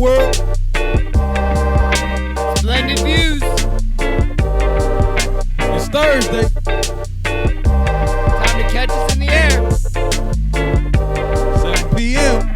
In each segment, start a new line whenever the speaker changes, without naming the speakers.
world.
Splendid views.
It's Thursday.
Time to catch us in the air.
7 p.m.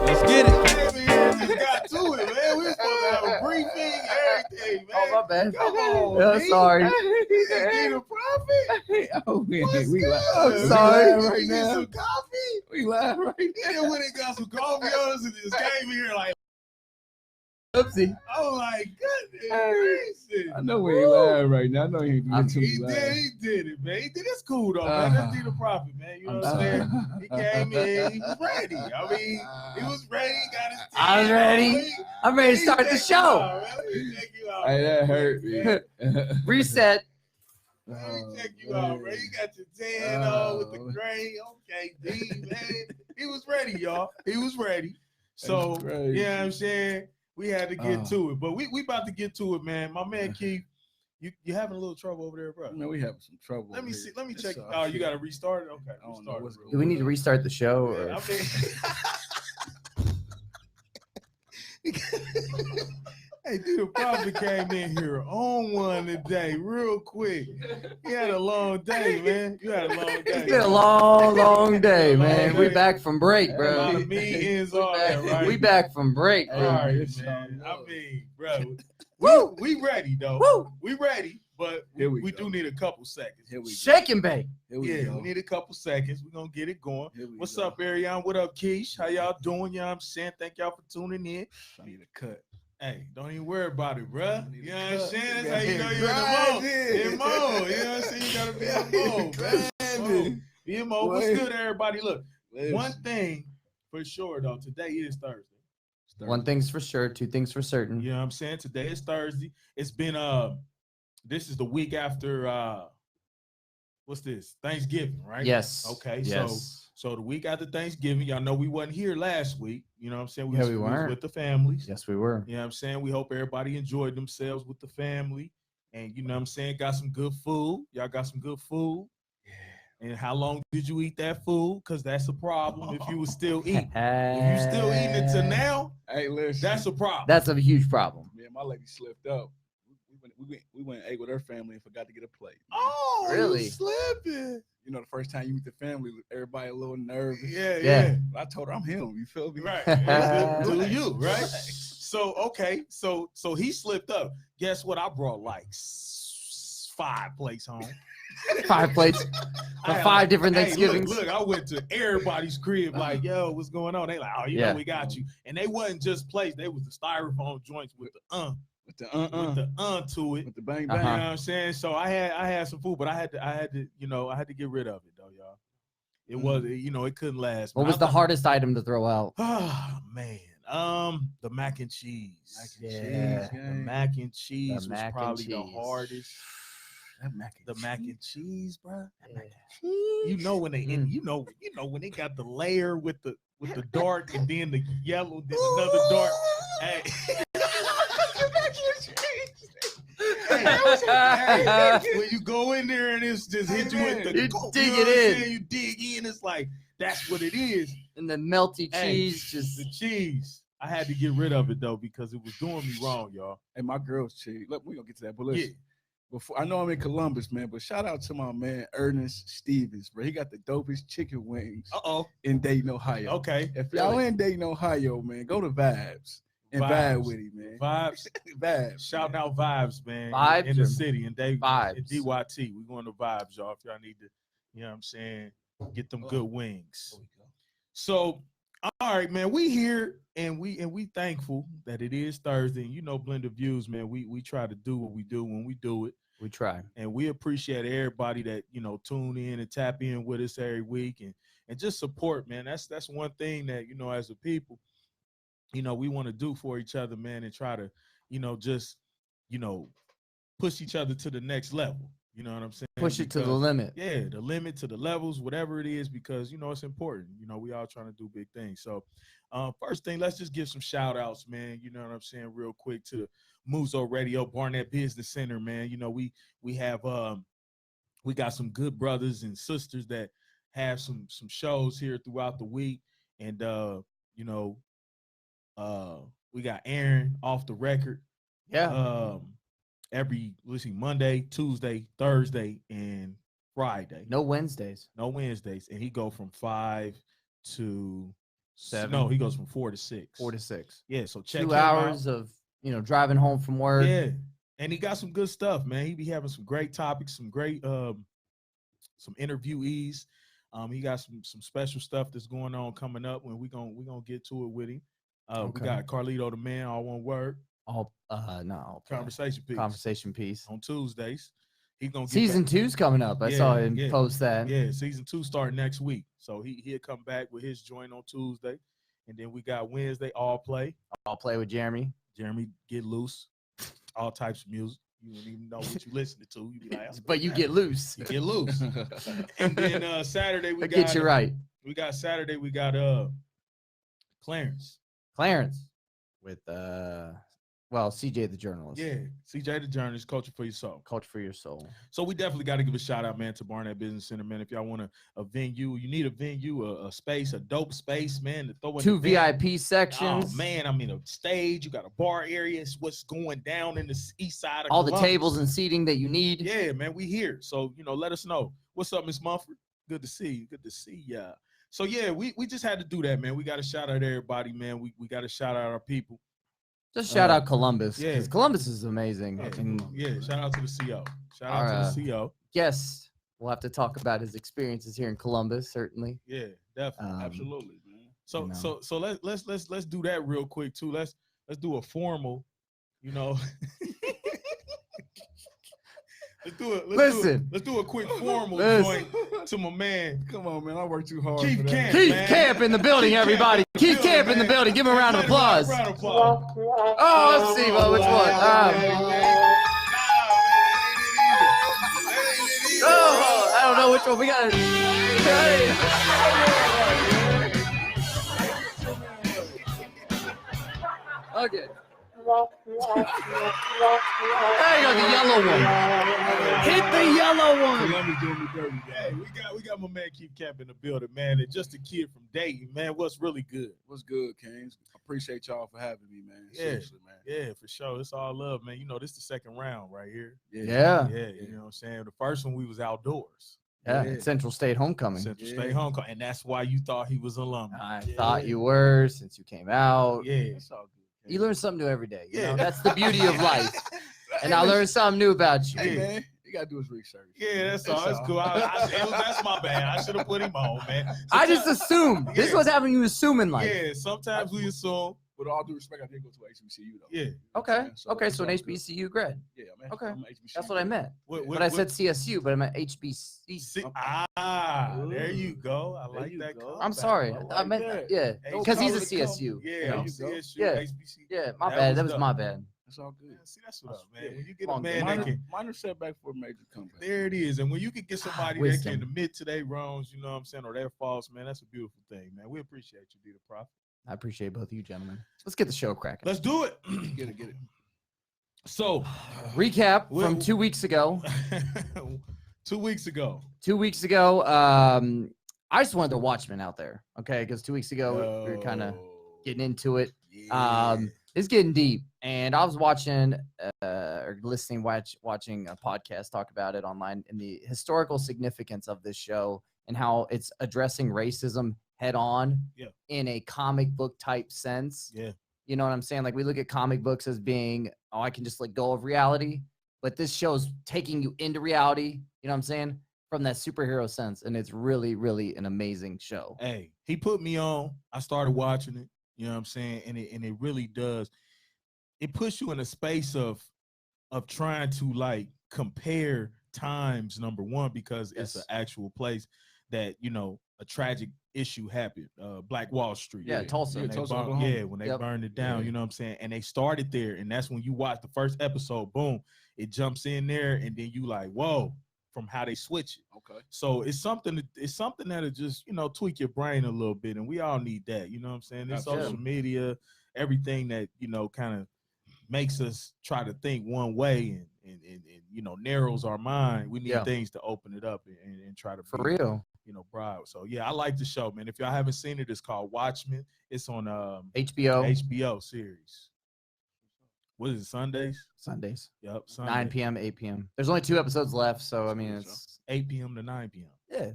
Let's get it.
Just got to it, man. We was supposed to have a briefing, everything, man.
Oh, my bad.
Come on,
Yeah,
man.
sorry.
Hey, the prophet.
Oh, man.
What's
We
good?
live. I'm
We
sorry
live
right
You get
now.
some coffee?
We live right
He done went and got some coffee on us and just came here like,
Oopsie.
oh my goodness
Hey.
gracious.
I know we ain't live right now. I know he
He
ain't too
did, he did it, man. He did. It's cool though, man. That's D the prophet, man. You know what I'm saying? He came in, he was ready. I mean, he was ready. He got his.
I was ready. I'm ready to start the show.
He check you out.
Hey, that hurt me. Reset.
Let me check you out, bro. You got your tan on with the gray. Okay, D, man. He was ready, y'all. He was ready. So,
That's crazy.
you know what I'm saying? We had to get to it. But we about to get to it, man. My man Keith, you having a little trouble over there, bro?
Man, we having some trouble.
Let me
here.
see. Let me
It's
check.
all
Oh, you
shit.
got to restart it? Okay.
I don't know
Restart
what's
it real
going
Do we need to
quick.
restart the show? Or?
Yeah, Hey, dude, the prophet came in here on one today, real quick. He had a long day, man. You had a long day.
It's been a long, long day, man. We
day.
back from break,
A lot
bro.
of meetings, all that, right?
We back from break,
All
bro.
right,
It's
man.
all
I
love.
mean, bro,
Woo!
we ready though.
Woo!
We ready, but
Here
we
we go.
do need a couple seconds.
Here we go.
Shake and bake.
Here we
Yeah,
go.
we need a couple seconds. We're gonna get it going.
Here we
What's
go.
up, Ariane? What up, Keish? How y'all doing? You know what I'm saying? Thank y'all for tuning in.
I need a cut.
Hey, don't even worry about it, bruh.
need
You
a
know what I'm
cut.
saying? That's
Yeah,
how you know you're in
grinding.
the mode. In mode. You know what I'm saying? You gotta be in mode, bruh. Be in mode. What's
Boy.
good, everybody? Look,
Listen.
one thing for sure, though, today is Thursday.
One thing's for sure, two things for certain.
You know what I'm saying? Today is Thursday. It's been this is the week after what's this? Thanksgiving, right?
Yes.
Okay,
Yes.
so the week after Thanksgiving, y'all know we wasn't here last week. You know what I'm saying?
Yeah, we
was
weren't.
with the families.
Yes, we were.
You know what I'm saying? We hope everybody enjoyed themselves with the family. And you know what I'm saying? Got some good food. Y'all got some good food. Yeah. And how long did you eat that food? Because that's a problem if you was still eating. If you still eating it to now,
Hey, listen.
that's a problem.
That's a huge problem.
Me and my lady slipped up. We went and ate with her family and forgot to get a plate.
Oh,
Really?
You slipping.
You know, the first time you meet the family, everybody a little nervous.
Yeah,
Yeah.
yeah.
But I told her I'm him. You feel me?
Right. Yeah, do you, right? So okay, so he slipped up. Guess what? I brought like 5 plates home.
5 plates for 5 different
Hey,
Thanksgivings.
look, I went to everybody's crib like, yo, what's going on? They like, oh, you
Yeah.
know, we got you. And they wasn't just plates; they was the styrofoam joints with the
With the
to it.
with the bang
You
bang.
know what I'm saying? So I had some food, but I had to, you know, I had to get rid of it though, y'all. It was, you know, it couldn't last.
What was the hardest item to throw out?
Oh man, the mac and cheese.
Yeah.
The mac and cheese was
mac and
probably the
cheese.
hardest.
That mac and
The mac
cheese.
and cheese, bro.
Yeah.
You know when they,
Mm.
you know when they got the layer with the dark and then the yellow, then another dark. Hey. Hey, when you go in there and it's just hit you with the
You
coke,
dig
know
it
what I'm
in.
saying? You dig in. It's like that's what it is.
And the melty
Hey,
cheese just
the cheese. I had to get rid of it though because it was doing me wrong, y'all.
Hey, my girl's cheese. Look, we gonna get to that. But
Yeah.
listen, before I know I'm in Columbus, man, but shout out to my man Ernest Stevens, bro. He got the dopest chicken wings
Uh-oh.
in Dayton, Ohio.
Okay.
If y'all in Dayton, Ohio, man, go to Vibes and
Vibes.
vibe with him, man.
Vibes.
Vibes.
Shouting out Vibes, man.
Vibes
in the
or
city and they
Vibes?
in DYT. We going to Vibes, y'all. If y'all need to, you know what I'm saying, get them good wings. So, all right, man. We here and we thankful that it is Thursday. And you know, Blended Views, man. We try to do what we do when we do it.
we try.
And we appreciate everybody that, you know, tune in and tap in with us every week and just support, man. That's one thing that, you know, as a people, you know, we want to do for each other, man, and try to, you know, just, you know, push each other to the next level. You know what I'm saying?
Push it to the
Because-
limit.
Yeah, the limit to the levels, whatever it is, because it's important. We all trying to do big things. So, first thing, let's just give some shout outs, man. You know what I'm saying, real quick to Muzo Radio, Barnett Business Center, man. We have we got some good brothers and sisters that have some shows here throughout the week, and we got Aaron off the record.
Yeah.
Monday, Tuesday, Thursday, and Friday.
No Wednesdays.
No Wednesdays, and he go from 5 to
7.
No, he goes from 4 to 6.
4 to 6.
Yeah, so check
2
him out.
hours of driving home from work.
Yeah, and he got some good stuff, man. He be having some great topics, some great some interviewees. He got some special stuff that's going on coming up. When we gonna get to it with him. We got Carlito the Man, all one word. Conversation piece on Tuesdays. He's gonna get
season 2's coming up. I saw him post that.
Yeah, season 2 start next week. So he'll come back with his joint on Tuesday, and then we got Wednesday all play.
I'll play with Jeremy.
Jeremy get loose, all types of music. You don't even know what you listening to. You be like,
but you get loose.
You get loose. And then Saturday we got.
Get you right.
We got Saturday. We got Clarence
with CJ the journalist.
Yeah, CJ the journalist, Culture for Your Soul.
Culture for Your Soul.
So we definitely got to give a shout out, man, to Barnett Business Center, man. If y'all want a venue, you need a venue, a space, a dope space, man, to throw in
2 VIP sections.
Oh man, I mean a stage. You got a bar area. It's what's going down in the east side of
all
Columbus.
The tables and seating that you need.
Yeah, man, we here. So let us know. What's up, Miss Mumford? Good to see you. Good to see ya. So yeah, we just had to do that, man. We got to shout out everybody, man. We got to shout out our people.
Just shout out Columbus.
Yeah.
Because Columbus is amazing.
Shout out to the CO. Shout out to the CO.
Yes. We'll have to talk about his experiences here in Columbus, certainly.
Yeah, definitely.
Absolutely, man.
So let's do that real quick too. Let's do a formal, Let's do a quick formal joint to my man.
Come on, man. I work too hard.
Keith Camp.
Keith Camp in the building, everybody. Keith Camp in the building. Give him a round of applause. Oh, let's see. Well, which one? I don't know which one. We got Okay. There you go, the yellow one. Hit the yellow one.
Hey, we got my man Keith Camp in the building, man. And just a kid from Dayton, man. What's really good?
What's good, Kings? Appreciate y'all for having me, man. Seriously, man.
Yeah, for sure. It's all love, man. This is the second round right here.
Yeah.
You know what I'm saying? The first one we was outdoors.
Yeah. Central State homecoming.
Central State homecoming. And that's why you thought he was alumni.
I thought you were since you came out.
Yeah. It's all good.
You learn something new every day. You know, that's the beauty of life. And I learned something new about you.
Hey, man, you got to do his research.
Yeah, that's all. That's cool. That's my bad. I should have put him on, man.
I just assumed. This is what's happening. You assuming like.
Yeah, sometimes we assume.
With all due respect, I did go to HBCU, though.
Yeah.
Okay. So an HBCU grad.
Yeah, man.
Okay.
I'm HBCU.
That's what I meant. But I said CSU, but I meant HBC.
There you go. I like that.
I'm sorry. I meant because he's a CSU.
Yeah, CSU,
yeah.
HBCU.
Yeah, my bad. That was my bad.
That's all good.
See, that's what up, man. When you get a man that can
minor setback for a major comeback.
There it is. And when you can get somebody that can admit to their wrongs, you know what I'm saying, or their faults, man, that's a beautiful thing, man. We appreciate you, D the Prophet.
I appreciate both of you gentlemen. Let's get the show cracking.
Let's do it.
Get it.
So,
recap from 2 weeks ago.
2 weeks ago.
2 weeks ago, I just wanted the Watchmen out there, okay? Because 2 weeks ago, we were kind of getting into it.
Yeah.
It's getting deep. And I was watching or watching a podcast talk about it online and the historical significance of this show and how it's addressing racism head on in a comic book type sense.
Yeah.
You know what I'm saying? Like we look at comic books as being, I can just let go of reality. But this show's taking you into reality, you know what I'm saying? From that superhero sense. And it's really, really an amazing show.
Hey, he put me on. I started watching it. You know what I'm saying? And it really does. It puts you in a space of trying to like compare times, number one, because it's an actual place that, a tragic issue happened. Black Wall Street.
Yeah, Tulsa.
When they
Tulsa,
burned-
Oklahoma.
yeah, when they
Yep.
burned it down,
Yeah.
you know what I'm saying? And they started there, and that's when you watch the first episode, boom, it jumps in there, and then you like, whoa, from how they switch it.
Okay.
So it's something that'll just, tweak your brain a little bit, and we all need that, you know what I'm saying? This
Absolutely.
social media, everything that, kind of makes us try to think one way and narrows our mind. We need
Yeah.
things to open it up and try to
For
be,
real.
broad. So yeah, I like the show, man. If y'all haven't seen it, it's called Watchmen. It's on
HBO
HBO series. What is it, Sundays?
Sundays,
Yep,
9 p.m., 8 p.m. There's only 2 episodes left, so I mean,
That's good,
it's
8 p.m. to 9 p.m.
yeah.
You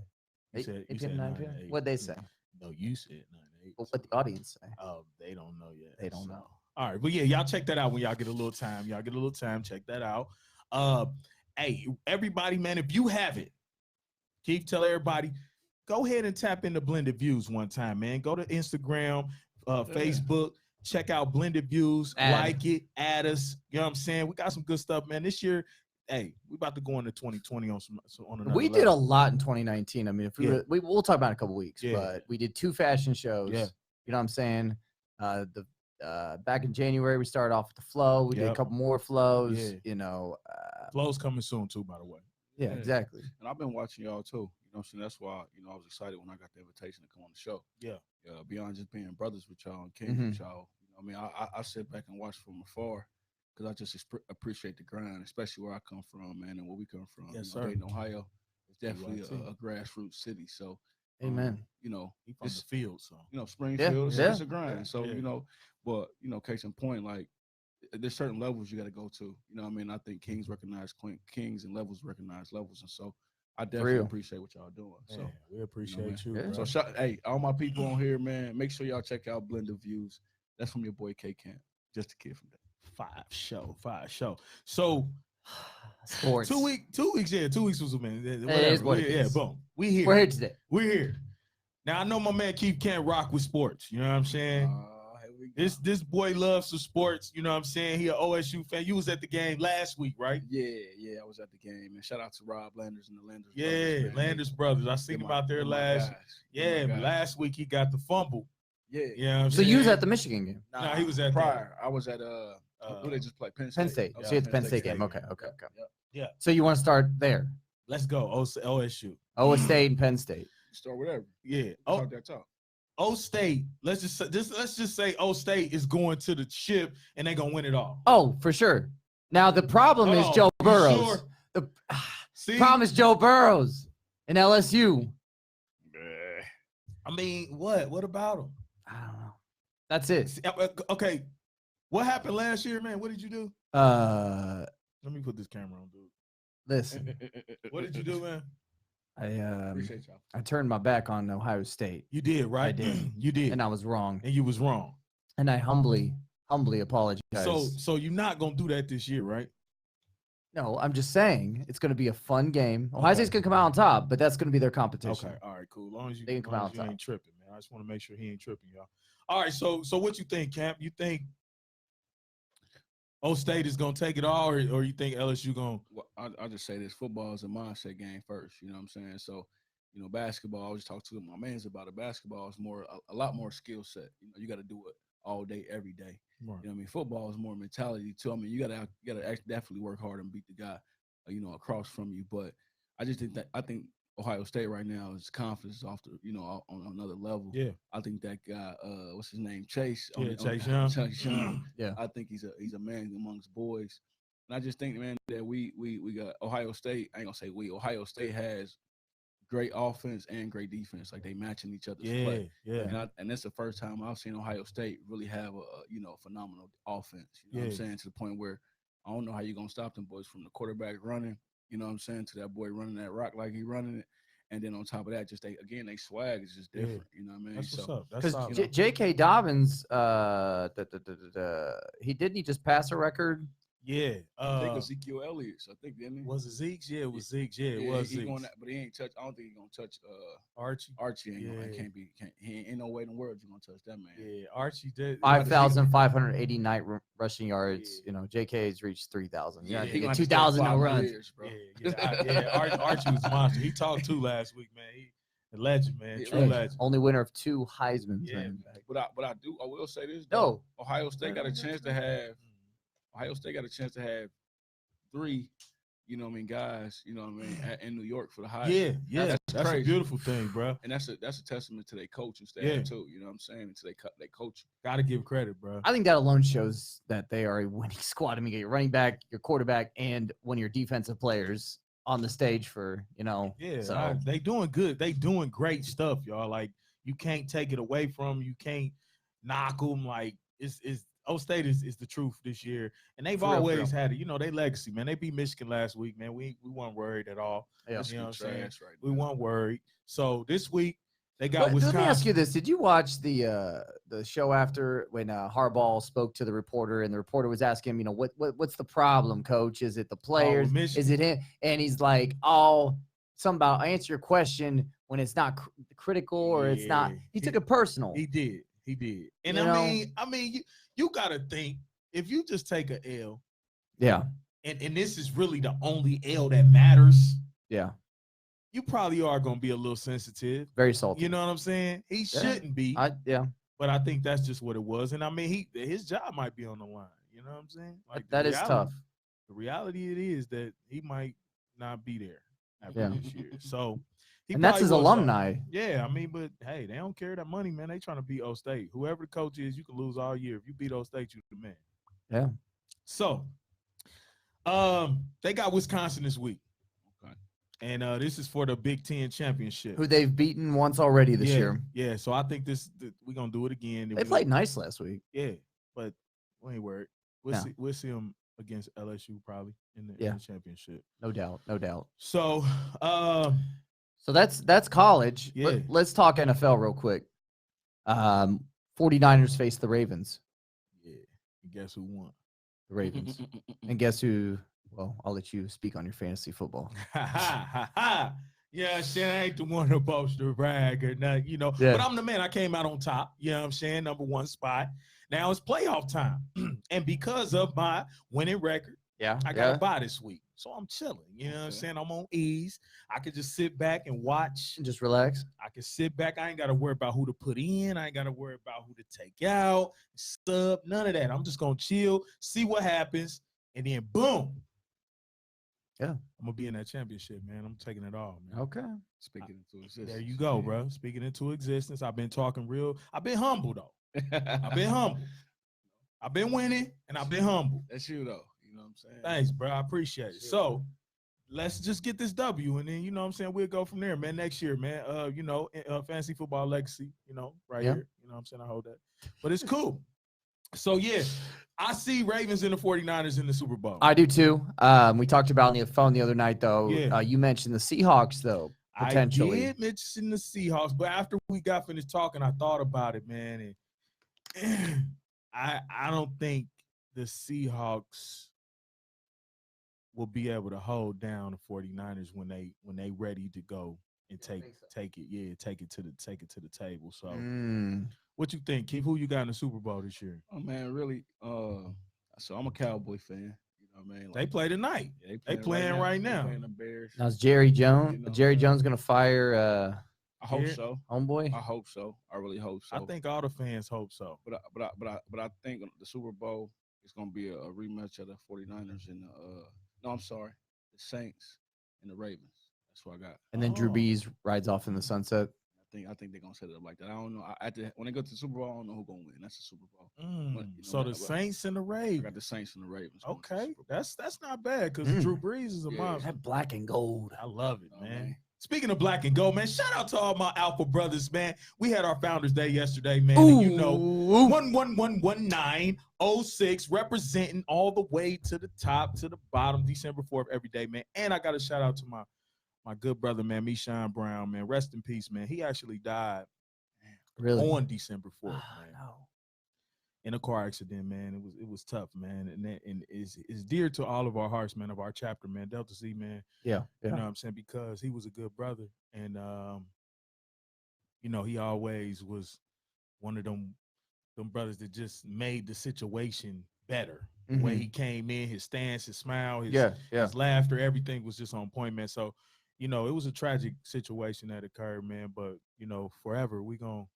8
said- you
8
said
p.m., 9
9
p.m.
to 8.
What'd they say?
No, you said 9 to 8.
Well, what the audience say?
They don't know yet.
They don't know.
All right, but yeah, y'all check that out when y'all get a little time. Y'all get a little time, check that out. Hey, everybody, man, if you have it, Keith, tell everybody, go ahead and tap into Blended Views one time, man. Go to Instagram, Facebook, check out Blended Views, like it, add us. You know what I'm saying? We got some good stuff, man. This year, hey, we about to go into 2020 on another
We
level.
did a lot in 2019. I mean, if
Yeah.
we'll talk about it in a couple weeks,
Yeah.
but we did 2 fashion shows.
Yeah.
You know what I'm saying? Back in January, we started off with the flow. We did a
Yep.
couple more flows.
Yeah. Flow's coming soon too, by the way.
Yeah,
Yeah.
exactly.
And I've been watching y'all too. You know what I'm saying? That's why, I was excited when I got the invitation to come on the show.
Yeah.
Beyond just being brothers with y'all and kings with y'all. I sit back and watch from afar because I just appreciate the grind, especially where I come from, man, and where we come from.
Yes, sir.
Dayton, Ohio. It's definitely
BYT.
a grassroots city. So,
Amen.
He from
It's-
the field, so
Springfield,
Yeah.
it's a grind. So,
Yeah.
But case in point, like there's certain levels you got to go to. I think kings recognize kings and levels recognize levels, and so I definitely
real.
appreciate what y'all doing. So,
man, we appreciate you.
Yeah.
bro.
so hey, all my people on here, man, make sure y'all check out Blended Views. That's from your boy K Camp, just a kid from there.
5 show. So
Sports.
2 weeks, yeah, 2 weeks was a minute.
is
Whatever.
what it
Yeah,
is.
boom. We here.
We're here today.
We're here. Now I know my man Keith can't rock with sports. You know what I'm saying?
Here we go.
This boy loves some sports. You know what I'm saying? He an OSU fan. You was at the game last week, right?
Yeah, I was at the game, and shout out to Rob Landers and the Landers.
Yeah,
brothers, man.
Landers brothers. I seen him out there last. Yeah, last week he got the fumble.
Yeah.
You know what I'm
So
saying?
you was at the Michigan game?
Nah, he was at
prior. I was at who they just played? Penn State.
Penn State.
I was
So you at the
at
Penn State
State
game.
game.
Okay.
Yep.
Yeah.
So you want to start there?
Let's go. OSU.
Iowa State and Penn State.
Start whatever.
Yeah.
Talk that talk.
O State. Let's just say O State is going to the chip and they're gonna win it all.
Oh, for sure. Now the problem is
Oh,
Joe
you
Burrows.
sure?
The
See,
problem is Joe Burrows and LSU.
I mean, what about him?
I don't know. That's it.
Okay, what happened last year, man? What did you do? Let me put this camera on, dude.
Listen,
What did you do, man?
Appreciate y'all.
I turned my back on Ohio State,
You did, right?
I did.
You did,
and I was wrong,
and you was wrong.
and I humbly apologize.
So you're not gonna do that this year, right?
No, I'm just saying it's going to be a fun game. Ohio
Okay.
State's going to come out on top, but that's going to be their competition.
Okay, all right, cool. As long as you,
They can
as
come
long
out
as you
top.
ain't tripping, man. I just want to make sure he ain't tripping, y'all. All right, so what you think, Camp? You think O State is gonna take it all, or you think LSU gonna?
Well, I'll just say this: football is a mindset game first. You know what I'm saying? So, basketball. I was talking to my mans about it. Basketball is a lot more skill set. You got to do it all day, every day. You know what I mean? Football is more mentality too. I mean, you gotta definitely work hard and beat the guy, across from you. But I just think Ohio State right now is confidence off the, on another level.
Yeah,
I think that guy, what's his name, Chase.
yeah, Chase Young.
Chase Young.
Yeah.
I think he's a man amongst boys, and I just think, man, that we got Ohio State. I ain't gonna say we. Ohio State has great offense and great defense. Like they matching each other's play.
Yeah.
And that's the first time I've seen Ohio State really have a phenomenal offense. You know what I'm saying? To the point where I don't know how you're gonna stop them boys from the quarterback running. You know what I'm saying? To that boy running that rock like he running it. And then on top of that, just they swag is just different. You know what I mean?
That's what's up. That's
Because
solid.
J.K. Dobbins, he just pass a record.
Yeah.
I think Ezekiel Elliott. I think, didn't he?
Was it Zeke's? Yeah, it was Zeke's. Yeah, it was
he
Zeke's.
going that, but he ain't touch. I don't think he's gonna touch
Archie.
Archie. Ain't
Yeah.
he ain't no way in the world you're gonna touch that man.
Yeah, Archie did.
5,589 rushing yards.
Yeah.
JK's reached 3,000.
Yeah,
Yeah,
he
gonna have
2,000
to stay
no
5
runs.
years, bro.
Yeah. Archie was a monster. He talked too last week, man. A legend, man.
Yeah,
True
Hey,
legend.
only winner of 2 Heisman.
Yeah,
man.
But I will say this.
No.
Though. Ohio State got a chance to have. Ohio State got a chance to have 3, guys, in New York for the Heisman.
Yeah. That's a
crazy.
beautiful thing, bro.
And that's a testament to their coaching staff
Yeah.
too. You know what I'm saying? To they coach.
Gotta give credit, bro.
I think that alone shows that they are a winning squad. I mean, you get your running back, your quarterback, and one of your defensive players on the stage for,
Yeah,
So
they doing good. They doing great stuff, y'all. Like, you can't take it away from them. You can't knock them. Like, it's O State is the truth this year, and they've
For real, for
always
real.
had it. They legacy, man. They beat Michigan last week, man. We weren't worried at all.
Yeah.
You know what I'm saying?
Trash right
We
now.
weren't worried. So this week they got
But let
Wisconsin.
me ask you this: did you watch the show after when Harbaugh spoke to the reporter, and the reporter was asking him, what's the problem, coach? Is it the players?
Michigan.
Is it him? And he's like, something about answer your question when it's not critical or it's not.
Yeah.
He took it personal.
He did. And
You
I mean, you gotta think, if you just take a L,
Yeah.
and this is really the only L that matters,
Yeah.
you probably are gonna be a little sensitive.
Very salty.
You know what I'm saying? He shouldn't be,
Yeah.
but I think that's just what it was. And I mean, his job might be on the line. You know what I'm saying? Like,
That
the
is
reality-
tough.
The reality it is that he might not be there after
Yeah.
this year. So, he
And that's
probably
his
wants something.
alumni.
Yeah, I mean, but hey, they don't care that money, man. They trying to beat O State. Whoever the coach is, you can lose all year. If you beat O State, you the man.
Yeah.
So, they got Wisconsin this week.
Okay.
And this is for the Big Ten championship.
Who they've beaten once already this year.
Yeah, so I think we're gonna do it again.
They played nice last week.
Yeah, but we ain't worried. We'll
No.
see. We'll see them against LSU probably in the championship.
No doubt. No doubt.
So,
So that's college.
Yeah.
Let's talk NFL real quick. 49ers face the Ravens.
yeah. And guess who won?
The Ravens. And guess who? Well, I'll let you speak on your fantasy football.
Yeah, shit, I ain't the one to boast or brag or nothing,
Yeah.
But I'm the man. I came out on top. You know what I'm saying? Number 1 spot. Now it's playoff time. And because of my winning record,
Yeah.
I got a bye this week. So I'm chilling. You know what I'm
Okay.
saying? I'm on ease. I could just sit back and watch.
Just relax.
I can sit back. I ain't got to worry about who to put in. I ain't got to worry about who to take out, sub, none of that. I'm just going to chill, see what happens, and then boom.
Yeah.
I'm going to be in that championship, man. I'm taking it all, man.
Okay.
Speaking into existence.
There you go, bro. Speaking into existence. I've been talking real. I've been humble, though. I've been humble. I've been winning, and I've been humble.
That's you though. You know what I'm saying?
Thanks, bro. I appreciate it.
Sure.
So let's just get this W, and then you know what I'm saying, we'll go from there, man. Next year, man. Fantasy football legacy, right
Yeah.
here. You know what I'm saying? I hold that. But it's cool. So yeah, I see Ravens and the 49ers in the Super Bowl.
I do too. We talked about on the phone the other night, though.
Yeah.
You mentioned the Seahawks, though, potentially.
I did mention the Seahawks, but after we got finished talking, I thought about it, man. And I don't think the Seahawks will be able to hold down the 49ers when they ready to go and take it to the table. So what you think, Keith? Who you got in the Super Bowl this year?
Oh man, really. So I'm a Cowboy fan. You know what I mean?
They play tonight.
Yeah,
they playing right now.
They playing the Bears.
Now, is Jerry Jones?
You know,
Jerry Jones going to fire
I hope
Here-
so.
homeboy?
I hope so. I really hope so.
I think all the fans hope so.
But I think the Super Bowl is going to be a rematch of the 49ers and the Saints and the Ravens. That's what I got.
And then Drew
Oh.
Brees rides off in the sunset.
I think they're gonna set it up like that. I don't know. When they go to the Super Bowl, I don't know who's gonna win. That's the Super Bowl. But, you know,
So the
but-
Saints and the
I
Ravens.
got the Saints and the Ravens. going to the
Okay,
Super Bowl.
that's not bad because
Mm.
Drew Brees is a
Yeah.
monster.
That black and gold.
I love it,
Oh,
man. Speaking of black and gold, man, shout out to all my Alpha brothers, man. We had our Founders Day yesterday, man. And you know, 1111906 representing all the way to the top, to the bottom, December 4th every day, man. And I got to shout out to my good brother, man, Meshawn Brown, man. Rest in peace, man. He actually died
Really?
on December 4th,
Ah,
man.
no.
In a car accident, man. It was tough, man. And it's dear to all of our hearts, man, of our chapter, man. Delta C, man.
Yeah.
You know what I'm saying? Because he was a good brother. And he always was one of them brothers that just made the situation better. The way he came in, his stance, his smile, his laughter, everything was just on point, man. So, you know, it was a tragic situation that occurred, man. But you know, forever we gonna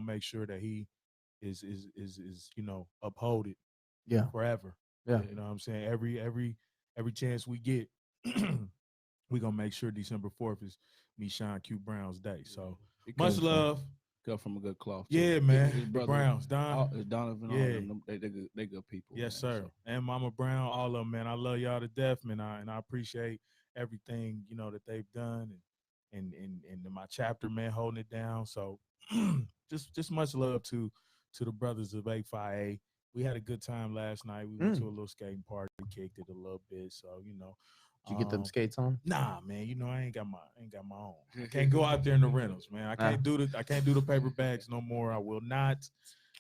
make sure that he is you know, upholded
Yeah.
forever.
Yeah.
You know what I'm saying? Every chance we get, we gonna make sure December 4th is Sean Q Brown's day. So
He
much
comes from-
love.
Come from a good cloth. too.
Yeah, man.
His
The
brother,
Browns, Don.
Donovan, all
Yeah.
of them, they good people.
Yes,
man,
sir.
so.
And Mama Brown, all of them, man. I love y'all to death, man. And I appreciate everything, you know, that they've done and my chapter, man, holding it down. So just much love to the brothers of 85A. We had a good time last night. We went to a little skating party, kicked it a little bit. So, you know.
Did you get them skates on?
Nah, man. You know, I ain't got my own. I can't go out there in the rentals, man. I can't do the paper bags no more. I will not.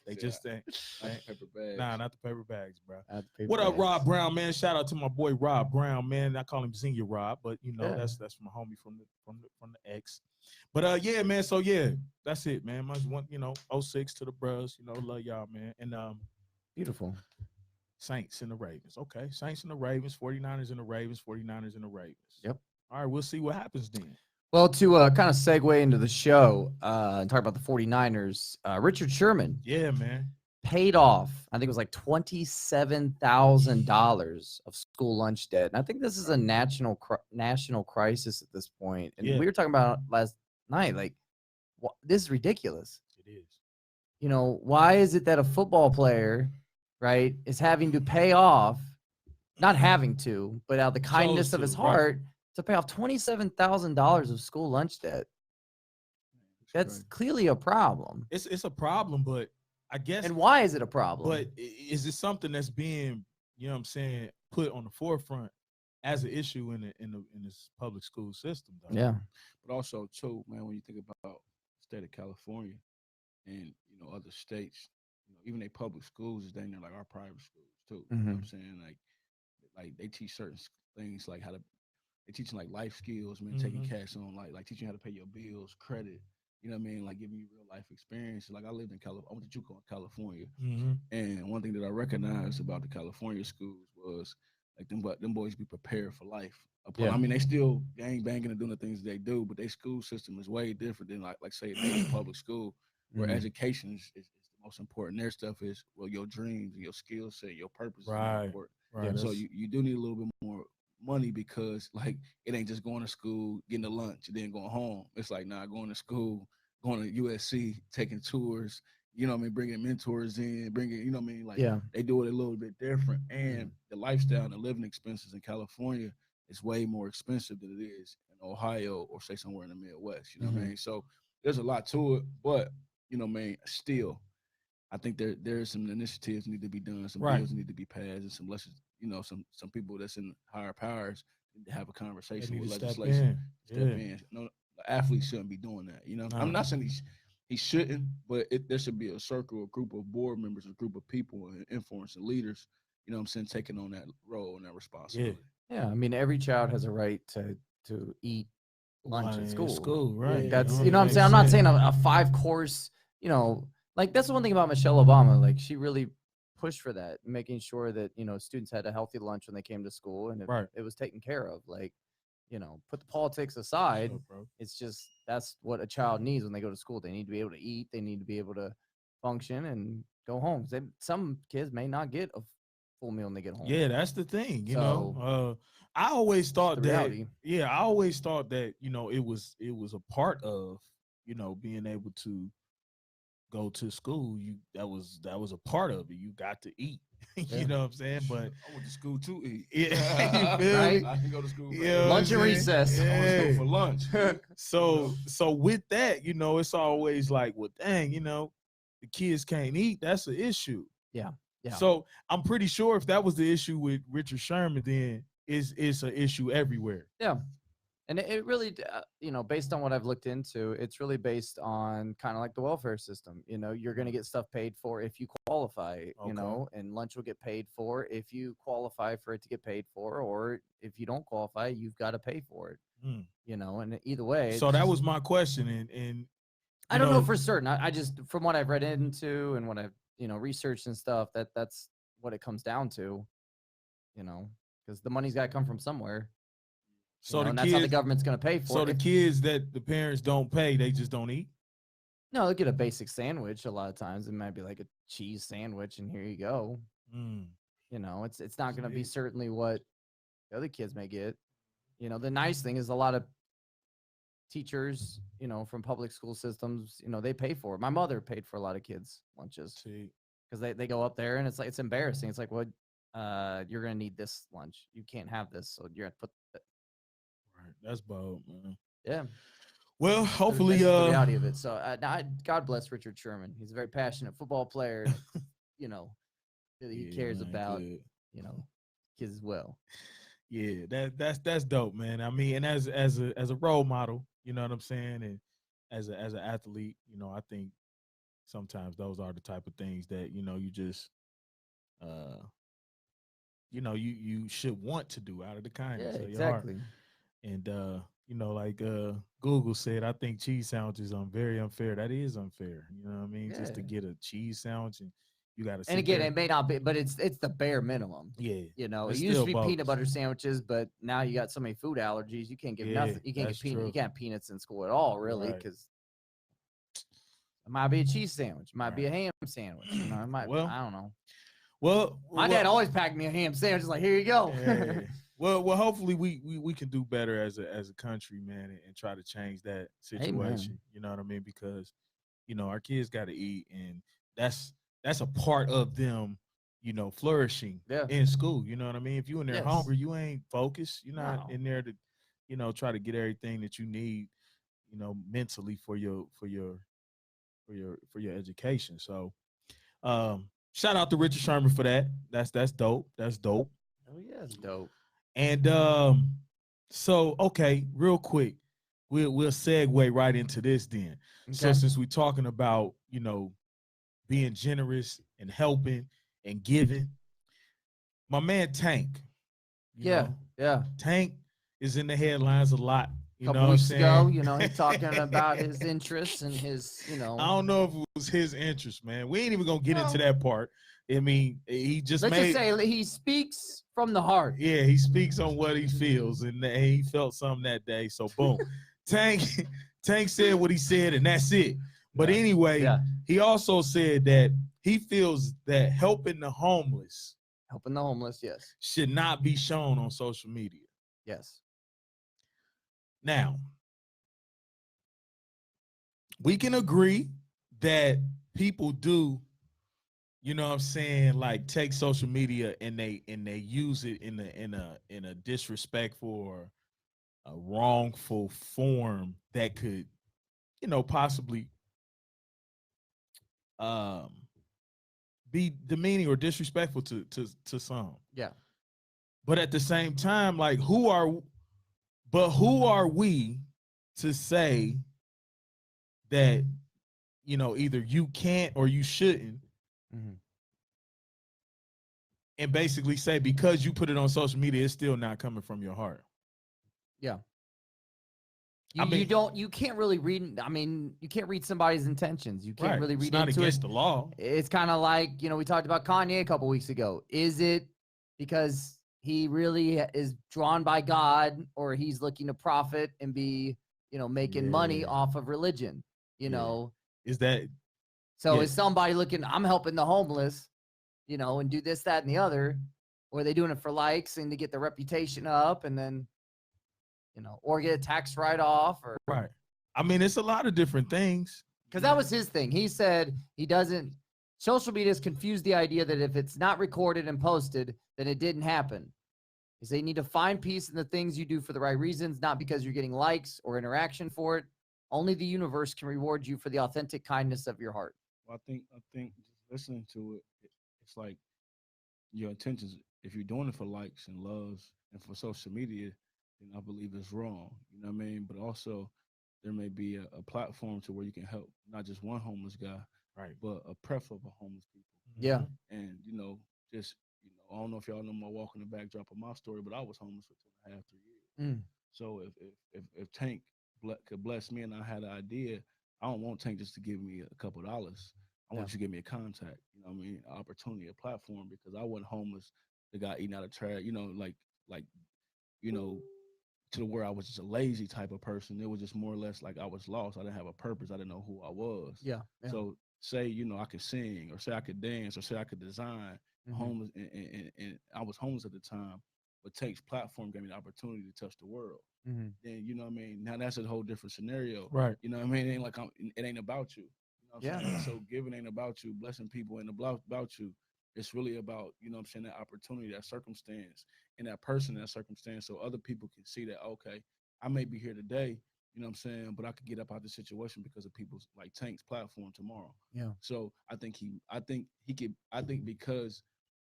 They just ain't.
Not the paper bags.
Nah, not the paper bags, bro.
Not the paper
What up,
bags.
Rob Brown, man? Shout out to my boy Rob Brown, man. I call him Senior Rob, but you know
Yeah.
that's my homie from the X. But yeah, man. So yeah, that's it, man. Much one, you know, 06 to the bros. You know, love y'all, man. And
Beautiful.
Saints and the Ravens. Okay, Saints and the Ravens, 49ers and the Ravens, 49ers and the Ravens.
Yep.
All right, we'll see what happens then.
Well, to kind of segue into the show and talk about the 49ers, Richard Sherman
Yeah, man.
paid off, I think it was like $27,000 of school lunch debt. And I think this is a national crisis at this point. And
Yeah.
we were talking about it last night, like, this is ridiculous.
It is.
You know, why is it that a football player, right, is having to pay off, not having to, but out of the kindness of his
to, right.
heart, to pay off $27,000 of school lunch debt? That's
crazy.
clearly a problem.
It's a problem, but I guess.
And why is it a problem?
But is it something that's being, you know what I'm saying, put on the forefront as an issue in this public school system, though?
Yeah.
But also, too, man, when you think about the state of California and, you know, other states, you know, even they public schools is dang near like our private schools, too. You know what I'm saying? Like they teach certain things like how to, they teaching like life skills, man, taking cash on, like teaching you how to pay your bills, credit, you know what I mean? Like giving you real life experience. Like I lived in California, I went to JUCO in California. And one thing that I recognized about the California schools was like them boys be prepared for life.
Yeah.
I mean, they still gang banging and doing the things they do, but their school system is way different than like say a public school where education is the most important. Their stuff is, well, your dreams, your skill set, your purpose is more important.
Right.
So you do need a little bit more money because like it ain't just going to school, getting a lunch, and then going home. It's like going to school, going to USC, taking tours, you know what I mean, bringing mentors in, you know what I mean, like they do it a little bit different. And the lifestyle and the living expenses in California is way more expensive than it is in Ohio or say somewhere in the Midwest, you know what I mean? So there's a lot to it, but you know what I mean, still I think there's some initiatives need to be done, some bills need to be passed, and some lessons, you know, some people that's in higher powers need to have a conversation with legislation. Step in. No, the athletes shouldn't be doing that. You know, I'm not saying he shouldn't, but there should be a circle, a group of board members, a group of people and influence and leaders, you know what I'm saying, taking on that role and that responsibility.
Yeah, I mean, every child has a right to eat lunch at school.
Right.
That's, you know what I'm saying? I'm not saying a 5-course, you know, like that's the one thing about Michelle Obama. Like she really pushed for that, making sure that, you know, students had a healthy lunch when they came to school and it was taken care of. Like, you know, put the politics aside. It's just, that's what a child needs when they go to school. They need to be able to eat. They need to be able to function and go home. Some kids may not get a full meal when they get home.
Yeah, that's the thing. You know, I always thought that.
Reality.
Yeah, I always thought that, you know, it was a part of, you know, being able to go to school. That was a part of it. You got to eat. You know what I'm saying? But
I went to school to eat.
Yeah, you feel
Right?
me?
I can go to school.
Yeah,
Lunch and recess.
I went to
Yeah.
school for lunch.
So with that, you know, it's always like, well, dang, you know, the kids can't eat. That's an issue.
Yeah.
So I'm pretty sure if that was the issue with Richard Sherman, then it's an issue everywhere.
Yeah. And it really, you know, based on what I've looked into, it's really based on kind of like the welfare system. You know, you're going to get stuff paid for if you qualify, you know, and lunch will get paid for if you qualify for it to get paid for, or if you don't qualify, you've got to pay for it, you know, and either way.
So that was my question. And
I don't know for certain. I just, from what I've read into and what I've, you know, researched and stuff, that's what it comes down to, you know, because the money's got to come from somewhere.
So the
and that's how the
kids,
government's going to pay for
so
it.
the kids that the parents don't pay, they just don't eat.
No, they'll get a basic sandwich a lot of times. It might be like a cheese sandwich, and here you go.
Mm.
It's not going to be
See.
certainly what the other kids may get. The nice thing is a lot of teachers, from public school systems, they pay for it. My mother paid for a lot of kids' lunches
See,
because they go up there and it's embarrassing. It's like, well, you're going to need this lunch. You can't have this. So you're going to put that.
right? That's bold, man.
Yeah.
Well,
That's
hopefully,
the reality of it. So God bless Richard Sherman. He's a very passionate football player. He
yeah,
cares
man,
about,
good.
kids as well.
Yeah, that's dope, man. I mean, and as a role model, you know what I'm saying, and as an athlete, I think sometimes those are the type of things that you just you should want to do out of the kindness
Yeah,
of your heart.
exactly.
And like Google said, I think cheese sandwiches are very unfair. That is unfair. You know what I mean? Just to
Yeah.
get a cheese sandwich and you got to.
And again, it may not be, but it's the bare minimum.
Yeah.
It
It's
used
still
to be peanut
bogus.
butter sandwiches, but now you got so many food allergies, you can't get
Yeah,
nothing. You can't
that's
get peanut.
true.
You can't have peanuts in school at all, really,
Right.
because it might be a cheese sandwich, it might be a
Right.
ham sandwich. It might.
Well,
I don't know.
Well,
My dad always packed me a ham sandwich. Like, here you go.
Yeah. Well, hopefully we can do better as a country, man, and try to change that situation. You know what I mean? Because our kids got to eat, and that's a part of them, flourishing
Yeah.
in school. You know what I mean? If you in there
Yes.
hungry, you ain't focused. You're not
No.
in there to, try to get everything that you need, mentally for your education. So, shout out to Richard Sherman for that. That's dope. That's dope.
Oh yeah, it's dope.
And so okay, real quick, we'll segue right into this then. So
Okay.
since we're talking about being generous and helping and giving, my man Tank, you
Yeah,
know,
yeah.
Tank is in the headlines a lot.
A
You
couple
know what I'm
weeks ago,
saying?
he's talking about his interests and his,
I don't know if it was his interest, man. We ain't even gonna get into that part. I mean, he just
let's
made.
just say he speaks from the heart.
Yeah, he speaks on what he feels, and he felt something that day. So boom, Tank said what he said, and that's it. But anyway,
Yeah.
he also said that he feels that helping the homeless
Helping the homeless, yes.
should not be shown on social media.
Yes.
Now, we can agree that people do, like take social media and they use it in a disrespectful or a wrongful form that could, possibly be demeaning or disrespectful to some.
Yeah.
But at the same time, like who are we to say that either you can't or you shouldn't,
Mhm.
and basically say because you put it on social media, it's still not coming from your heart.
Yeah.
I mean-
You can't really read. I mean, you can't read somebody's intentions. You can't really
It's
read
not
into
against
it.
the law.
It's kind of like, we talked about Kanye a couple weeks ago. Is it because he really is drawn by God, or he's looking to profit and be, making money
Yeah.
off of religion,
Yeah. Is that
So
Yeah.
is somebody looking, I'm helping the homeless, and do this, that, and the other, or are they doing it for likes and to get their reputation up and then, or get a tax write-off, or
right? I mean, it's a lot of different things.
because that was his thing. He said social media has confused the idea that if it's not recorded and posted, then it didn't happen. He said you need to find peace in the things you do for the right reasons, not because you're getting likes or interaction for it. Only the universe can reward you for the authentic kindness of your heart.
Well, I think just listening to it, it's like your intentions. If you're doing it for likes and loves and for social media, then I believe it's wrong. You know what I mean? But also, there may be a platform to where you can help not just one homeless guy,
Right.
but a plethora of homeless people.
Yeah.
And just I don't know if y'all know my walk in the backdrop of my story, but I was homeless for 2.5, 3 years.
Mm.
So if Tank could bless me and I had an idea, I don't want Tank just to give me a couple dollars. I want you to give me a contact, what I mean, an opportunity, a platform, because I wasn't homeless. The guy eating out of trash, like to where I was just a lazy type of person. It was just more or less like I was lost. I didn't have a purpose. I didn't know who I was.
Yeah.
So say, you know, I could sing, or say I could dance, or say I could design. Homeless, and I was homeless at the time, but Tank's platform gave me the opportunity to touch the world. Then, you know what I mean? Now that's a whole different scenario.
Right.
You know what I mean? It ain't like it ain't about you. You know what I'm saying? So giving ain't about you, blessing people ain't about you. It's really about, you know what I'm saying, that opportunity, that circumstance, and that person in that circumstance, so other people can see that, okay, I may be here today, you know what I'm saying, but I could get up out of the situation because of people's like Tank's platform tomorrow.
Yeah.
So I think because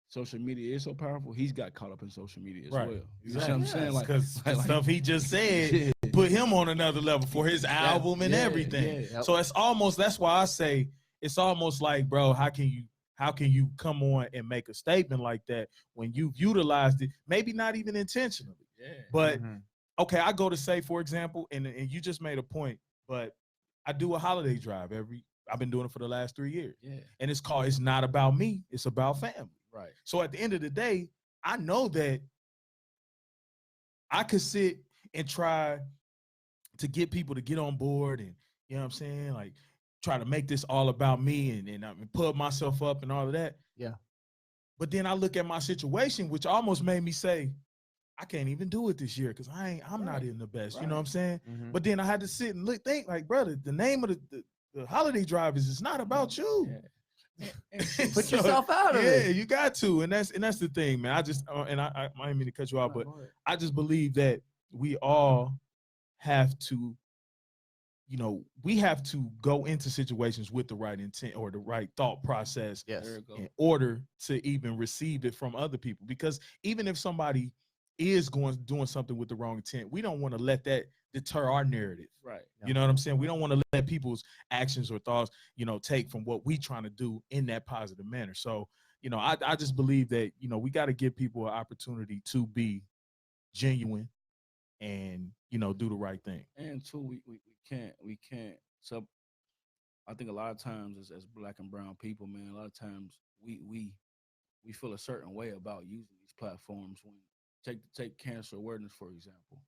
social media is so powerful, he's got caught up in social media as well. You know what I'm saying? Like,
because the stuff he just said put him on another level for his album and everything. So it's almost, that's why I say it's almost like, bro, how can you come on and make a statement like that when you've utilized it, maybe not even intentionally. But okay, I go to say, for example, and you just made a point, but I do a holiday drive I've been doing it for the last 3 years. And it's called It's Not About Me, It's About Family.
Right.
So at the end of the day, I know that I could sit and try to get people to get on board, and you know what I'm saying, like try to make this all about me and put myself up and all of that.
Yeah.
But then I look at my situation, which almost made me say, I can't even do it this year because I'm not in the best. You know what I'm saying? But then I had to sit and think like, brother, the name of the holiday drive is It's Not About you.
Put yourself out of it.
Yeah, you got to, and that's the thing, man. I just I didn't mean to cut you off, but I just believe that we all have to, you know, we have to go into situations with the right intent or the right thought process in order to even receive it from other people. Because even if somebody is doing something with the wrong intent, we don't want to let that deter our narrative.
Right.
You know what I'm saying? We don't want to let people's actions or thoughts, you know, take from what we trying to do in that positive manner. So, you know, I just believe that, you know, we got to give people an opportunity to be genuine and, you know, do the right thing.
And two, we can't. So I think a lot of times as Black and brown people, man, a lot of times we feel a certain way about using these platforms. When take cancer awareness, for example.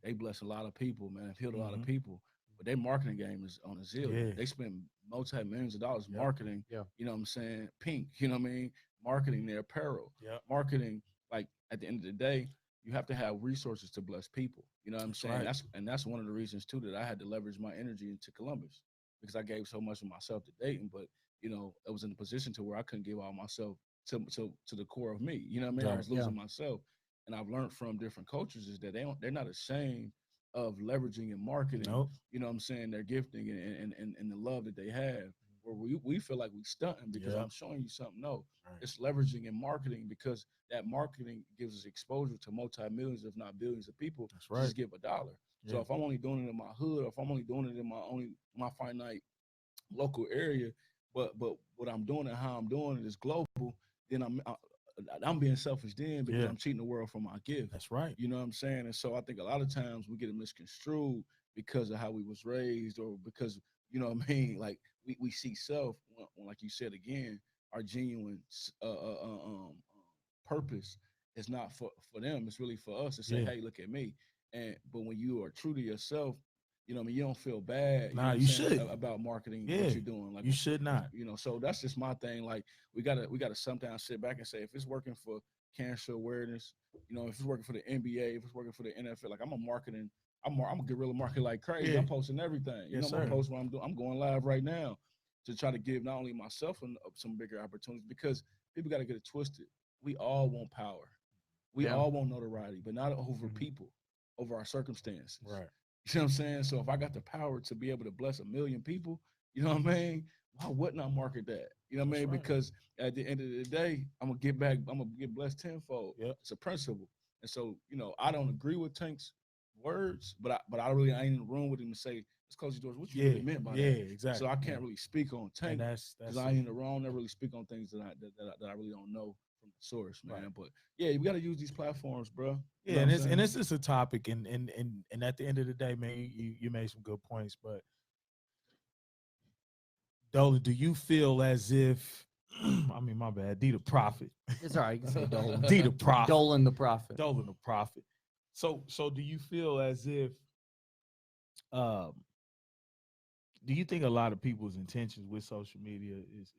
They bless a lot of people, man. They've healed a lot of people, but their marketing game is on a zillion. They spend multi-millions of dollars marketing. You know what I'm saying? Pink. You know what I mean? Marketing their apparel. Marketing. Like at the end of the day, you have to have resources to bless people. You know what I'm saying? That's one of the reasons too that I had to leverage my energy into Columbus, because I gave so much of myself to Dayton, but you know, I was in a position to where I couldn't give all myself to the core of me. You know what I mean? I was losing myself. And I've learned from different coaches is that they're not ashamed of leveraging and marketing, you know what I'm saying, their gifting and the love that they have, where we feel like we stunting because I'm showing you something. No, it's leveraging and marketing, because that marketing gives us exposure to multi-millions, if not billions of people. That's right. Just give $1. So if I'm only doing it in my hood, or if I'm only doing it in my finite local area, but what I'm doing and how I'm doing it is global, then I'm being selfish then, because I'm cheating the world for my gift.
That's right.
You know what I'm saying? And so I think a lot of times we get it misconstrued because of how we was raised, or because, you know what I mean? Like we see self, when, like you said again, our genuine purpose is not for them. It's really for us to say, hey, look at me. But when you are true to yourself, you know what I mean, you don't feel bad.
Nah, you should
about marketing what you're doing. Like
you should not.
You know, so that's just my thing. Like we gotta sometimes sit back and say, if it's working for cancer awareness, you know, if it's working for the NBA, if it's working for the NFL, like I'm a guerrilla market like crazy. I'm posting everything. You know, I'm post what I'm doing. I'm going live right now to try to give not only myself some bigger opportunities, because people got to get it twisted. We all want power. We all want notoriety, but not over people, over our circumstances.
Right.
You know what I'm saying? So if I got the power to be able to bless 1 million people, you know what I mean? Why wouldn't I market that? You know what I mean? Right. Because at the end of the day, I'm going to get back. I'm going to get blessed tenfold. It's a principle. And so, you know, I don't agree with Tank's words, but I really ain't in the room with him to say, let's close your doors. What you really meant by that?
Yeah, exactly.
So I can't really speak on Tank, because I ain't in the wrong. I never really speak on things that I really don't know from the source, man. Right. But yeah, you got to use these platforms, bro.
Yeah, and it's just a topic, and at the end of the day, man, you made some good points. But Dolan, do you feel as if, I mean, my bad, D the Prophet.
It's all right. You can say Dolan.
D the Prophet.
Dolan the Prophet.
Dolan the Prophet. So do you feel as if do you think a lot of people's intentions with social media is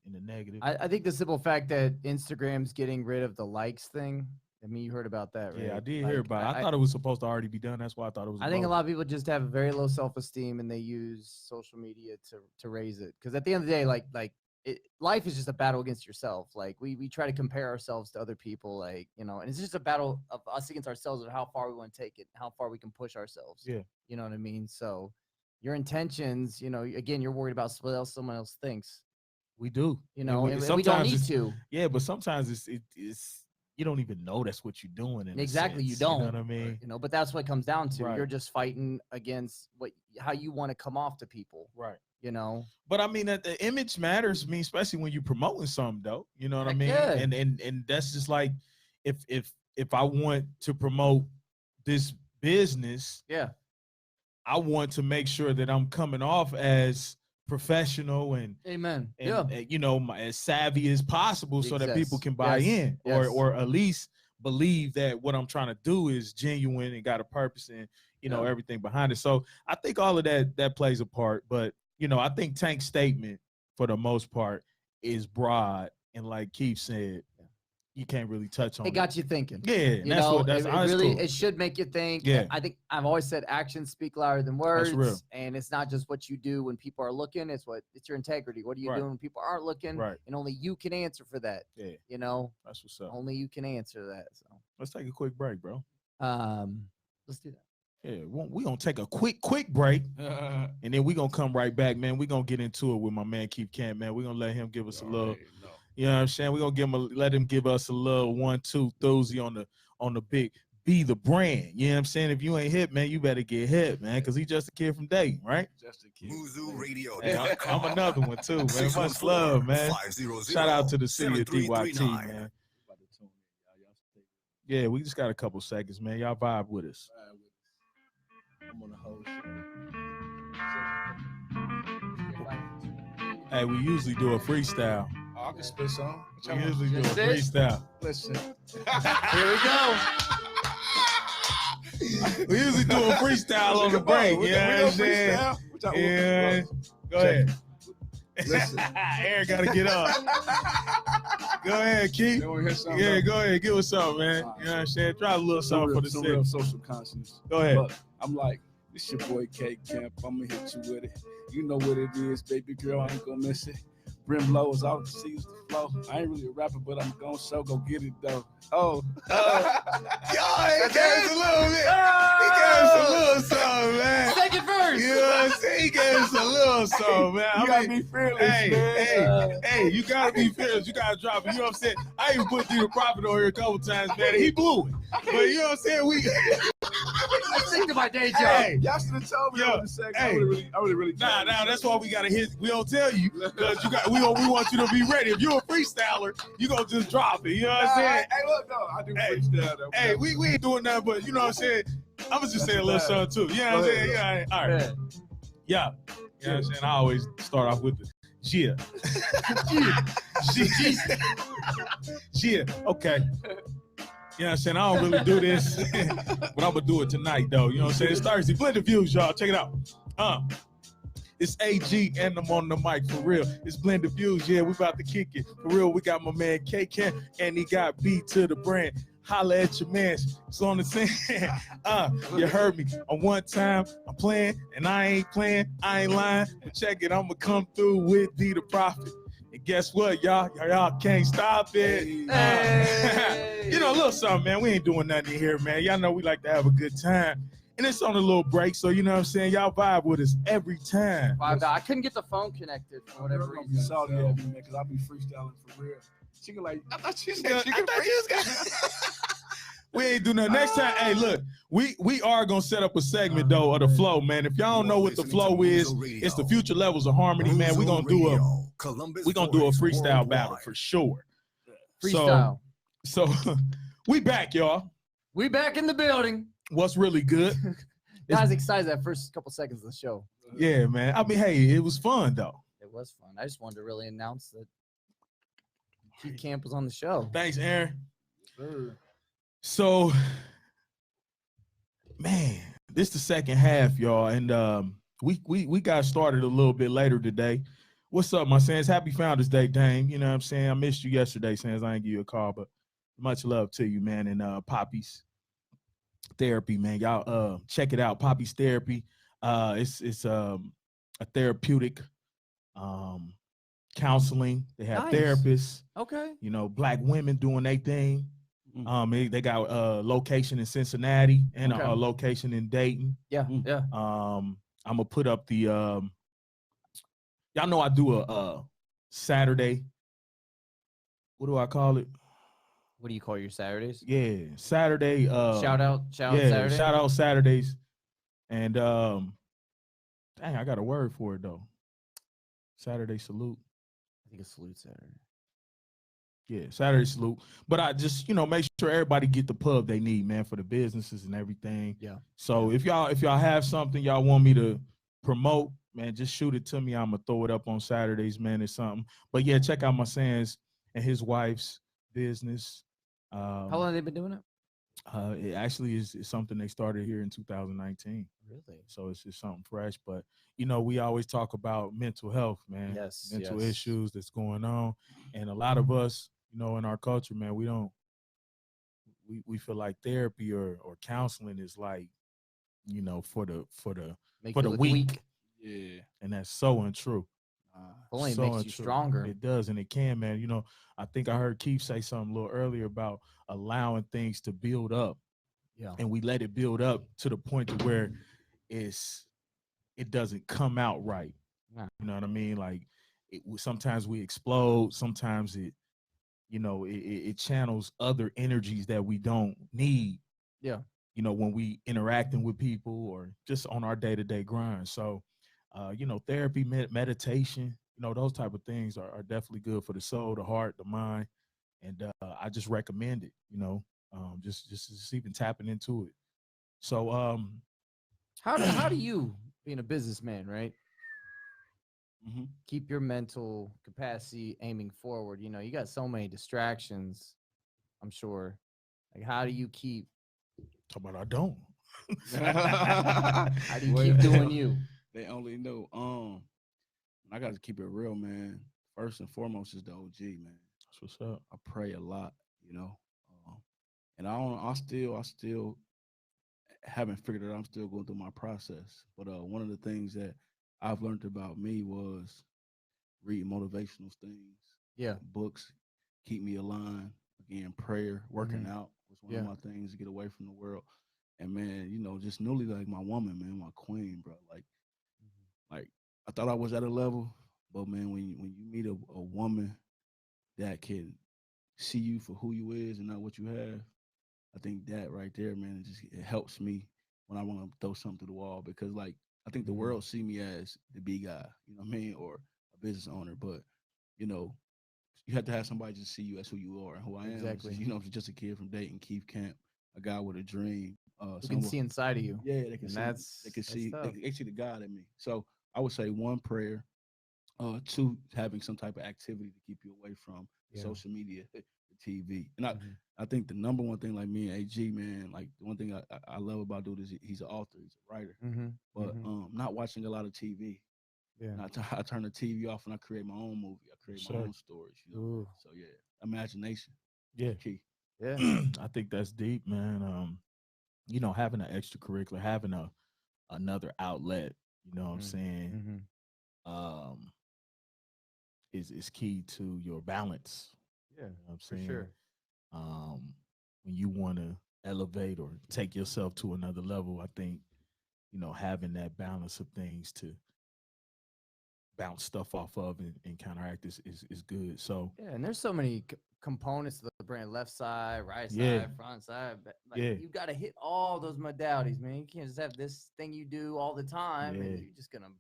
in the negative?
I think the simple fact that Instagram's getting rid of the likes thing. I mean, you heard about that, right?
Yeah, I did hear about it. I thought it was supposed to already be done. That's why I thought it was.
I think a lot of people just have very low self-esteem and they use social media to raise it. Because at the end of the day, life is just a battle against yourself. Like we try to compare ourselves to other people, like, you know, and it's just a battle of us against ourselves of how far we want to take it, how far we can push ourselves.
Yeah.
You know what I mean? So your intentions, you know, again, you're worried about what else someone else thinks.
We do.
You know, and we don't
sometimes
need
it's-
to.
Yeah, but sometimes it's you don't even know that's what you're doing. In a
Exactly, you
sense,
don't.
You know what I mean?
You know, but that's what it comes down to.
Right.
You're just fighting against how you want to come off to people.
Right.
You know,
But I mean, that the image matters. I mean, especially when you're promoting something, though. You know what I
Heck
mean?
yeah.
And that's just like if I want to promote this business,
yeah,
I want to make sure that I'm coming off as professional and
amen.
you know, as savvy as possible so that people
Yes.
can buy
Yes.
in
Yes.
or at least believe that what I'm trying to do is genuine and got a purpose and, you know,
Yeah.
everything behind it. So I think all of that plays a part. But, you know, I think Tank's statement for the most part is broad. And like Keith said, you can't really touch on
It got you thinking.
Yeah. And
You
that's
know,
what that's
it
that's
really
cool.
it should make you think.
Yeah.
I think I've always said actions speak louder than words.
real.
And it's not just what you do when people are looking, it's your integrity. What are you
Right.
doing when people aren't looking?
Right.
And only you can answer for that.
Yeah.
You know,
That's what's up.
only you can answer that. So
Let's take a quick break, bro.
let's do that.
Yeah, we're gonna take a quick break, and then we're gonna come right back, man. We're gonna get into it with my man Keith Camp, man. We're gonna let him give us a little, you know what I'm saying? We're gonna let him give us a little 1-2 thuzy on the big be the brand. You know what I'm saying? If you ain't hip, man, you better get hip, man, because he's just a kid from Dayton, right?
Just a kid.
Hey, I'm another one too, man. Much love, man. Shout out to the city of DYT, man. Yeah, we just got a couple seconds, man. Y'all vibe with us.
I'm on the whole show.
Hey, we usually do a freestyle.
Oh, I can spit some.
We usually do a
Just this?
freestyle.
Listen.
Here we go.
We usually do a freestyle on the break. You know what I'm saying? Yeah. Go ahead.
Listen.
Aaron got to get up. Go ahead, Keith.
You want to hear something?
Yeah,
bro?
go ahead. Give us something, man. You know what I'm saying? Try a little something for the
some
city.
real social consciousness.
Go ahead.
Look, I'm like, this your boy K Camp. I'ma hit you with it. You know what it is, baby girl. I ain't gonna miss it. Brim low is all the seas to flow. I ain't really a rapper, but I'm gonna show. Go get it though. Oh,
Yo, he gave us a little bit. He gave us a little something, man.
Second verse.
You know what I'm saying? He gave us a little something, man.
you
I
gotta
mean,
be fearless,
hey,
man.
hey, you gotta be fearless. You gotta drop it. You know what I'm saying? I even put through the prophet on here a couple times, man. He blew it. But you know what I'm saying?
I stick to my day job.
Hey,
Y'all should have told me
Yo,
what to say.
hey.
I really
nah, that's why we gotta hit. We don't tell you because we want you to be ready. If you're a freestyler, you gonna just drop it. You know what I'm saying?
Hey, look, no, I do
Hey,
freestyle though.
Hey, we ain't doing nothing, but you know what I'm saying? I'm just saying a little something too. You know what I'm
Go
saying?
ahead.
Yeah, all right. Yeah. You know what I'm saying? I always start off with the yeah. Yeah. Okay. You know what I'm saying? I don't really do this, but I'm gonna do it tonight though. You know what I'm saying? It's Thursday. Blended Views, y'all. Check it out. It's AG and I'm on the mic for real. It's Blended Views. Yeah, we about to kick it. For real, we got my man K-Camp and he got B to the brand. Holla at your man. So on the same, you heard me. On one time, I'm playing and I ain't playing. I ain't lying. But check it, I'ma come through with D the Prophet. And guess what, y'all can't stop it.
Hey.
You know, a little something, man. We ain't doing nothing here, man. Y'all know we like to have a good time. And it's on a little break, so you know what I'm saying? Y'all vibe with us every time.
I couldn't get the phone connected for whatever reason.
Salty at me, man, because I be freestyling for real. She can like, I thought she said she
I
could
thought you was gonna- We ain't do nothing. Next time, hey, look, we are gonna set up a segment though of the flow, man. If y'all don't know what the flow is, it's the future levels of harmony, man. We're gonna do a freestyle battle for sure.
Freestyle.
So we back, y'all.
We back in the building.
What's really good?
I was excited that first couple seconds of the show.
Yeah, man. I mean, hey, it was fun though.
It was fun. I just wanted to really announce that Keith Camp was on the show.
Thanks, Aaron.
Sure.
So, man, this the second half, y'all, and we got started a little bit later today. What's up, my Sands? Happy Founders Day, Dame. You know what I'm saying? I missed you yesterday, Sands. I didn't give you a call, but much love to you, man. And Poppy's Therapy, man. Y'all check it out. Poppy's Therapy. It's a therapeutic counseling. They have
Nice.
therapists,
Okay.
you know, Black women doing their thing.
Mhm.
They got a location in Cincinnati and
Okay.
a location in Dayton.
Yeah.
Mm.
Yeah.
I'm gonna put up the y'all know I do a Saturday. What do I call it?
What do you call your Saturdays?
Yeah, Saturday.
Shout out
yeah,
Saturday.
shout out Saturdays. And dang, I got a word for it though. Saturday salute.
I think it's Salute Saturday.
Yeah, Saturday salute. But I just, you know, make sure everybody get the pub they need, man, for the businesses and everything.
Yeah.
So if y'all have something y'all want me to promote, man, just shoot it to me. I'm gonna throw it up on Saturdays, man, or something. But yeah, check out my Sands and his wife's business.
How long have they been doing it?
It actually is something they started here in 2019.
Really?
So it's just something fresh. But you know, we always talk about mental health, man.
Yes.
Mental
yes.
issues that's going on. And a lot of us, you know, in our culture, man, we feel like therapy or counseling is like, you know, for the
Make
for
you
the
look
weak.
Yeah.
And that's so untrue.
Only
So
makes you
untrue.
stronger.
It does, and it can, man. You know, I think I heard Keith say something a little earlier about allowing things to build up,
Yeah.
and we let it build up to the point to where it doesn't come out right.
Nah.
You know what I mean? Like sometimes we explode. Sometimes it channels other energies that we don't need.
Yeah.
You know, when we interacting with people or just on our day-to-day grind. So, you know, therapy, meditation, you know, those type of things are definitely good for the soul, the heart, the mind. And I just recommend it, you know, just even tapping into it. So,
How do you, being a businessman, right,
Mhm.
keep your mental capacity aiming forward? You know, you got so many distractions, I'm sure. Like, how do you keep
talk about I don't.
how do you
Well,
keep doing you?
They only know. I got to keep it real, man. First and foremost is the OG, man.
That's what's up.
I pray a lot, you know, and I still haven't figured it out. I'm still going through my process. But one of the things that I've learned about me was reading motivational things,
Yeah.
books, keep me aligned. Again, prayer, working out was one
Yeah.
of my things to get away from the world. And man, you know, just newly like my woman, man, my queen, bro. Like I thought I was at a level, but man, when you meet a woman that can see you for who you is and not what you have, I think that right there, man, it helps me when I want to throw something to the wall because like I think the world see me as the big guy, you know what I mean, or a business owner, but you know, you have to have somebody just see you as who you are and who I am.
Exactly.
You know, I'm just a kid from Dayton, Keith Camp, a guy with a dream.
Who can see inside of you?
Yeah, they can
And
see.
that's
They can
that's
see.
tough.
They see the God in me. So I would say one, prayer. Two, having some type of activity to keep you away from
Yeah.
social media, the TV. And
Mhm.
I think the number one thing, like me and AG, man, like the one thing I love about dude is he's an author, he's a writer.
Mhm.
But
Mhm.
not watching a lot of TV.
Yeah.
And I turn the TV off and I create my own movie. I create my
Sure.
own stories. You know?
Ooh.
So yeah, imagination,
Yeah.
key.
Yeah.
I think that's deep, man. You know, having an extracurricular, having another outlet, you know what I'm saying,
Mhm.
is key to your balance.
Yeah.
You know what I'm
For
saying?
sure.
When you want to elevate or take yourself to another level, I think, you know, having that balance of things to bounce stuff off of and counteract is good. So
Yeah, and there's so many components to the brand: left side, right
Yeah.
side, front side. But like,
Yeah.
you got to hit all those modalities, man. You can't just have this thing you do all the time,
Yeah.
and you're just gonna.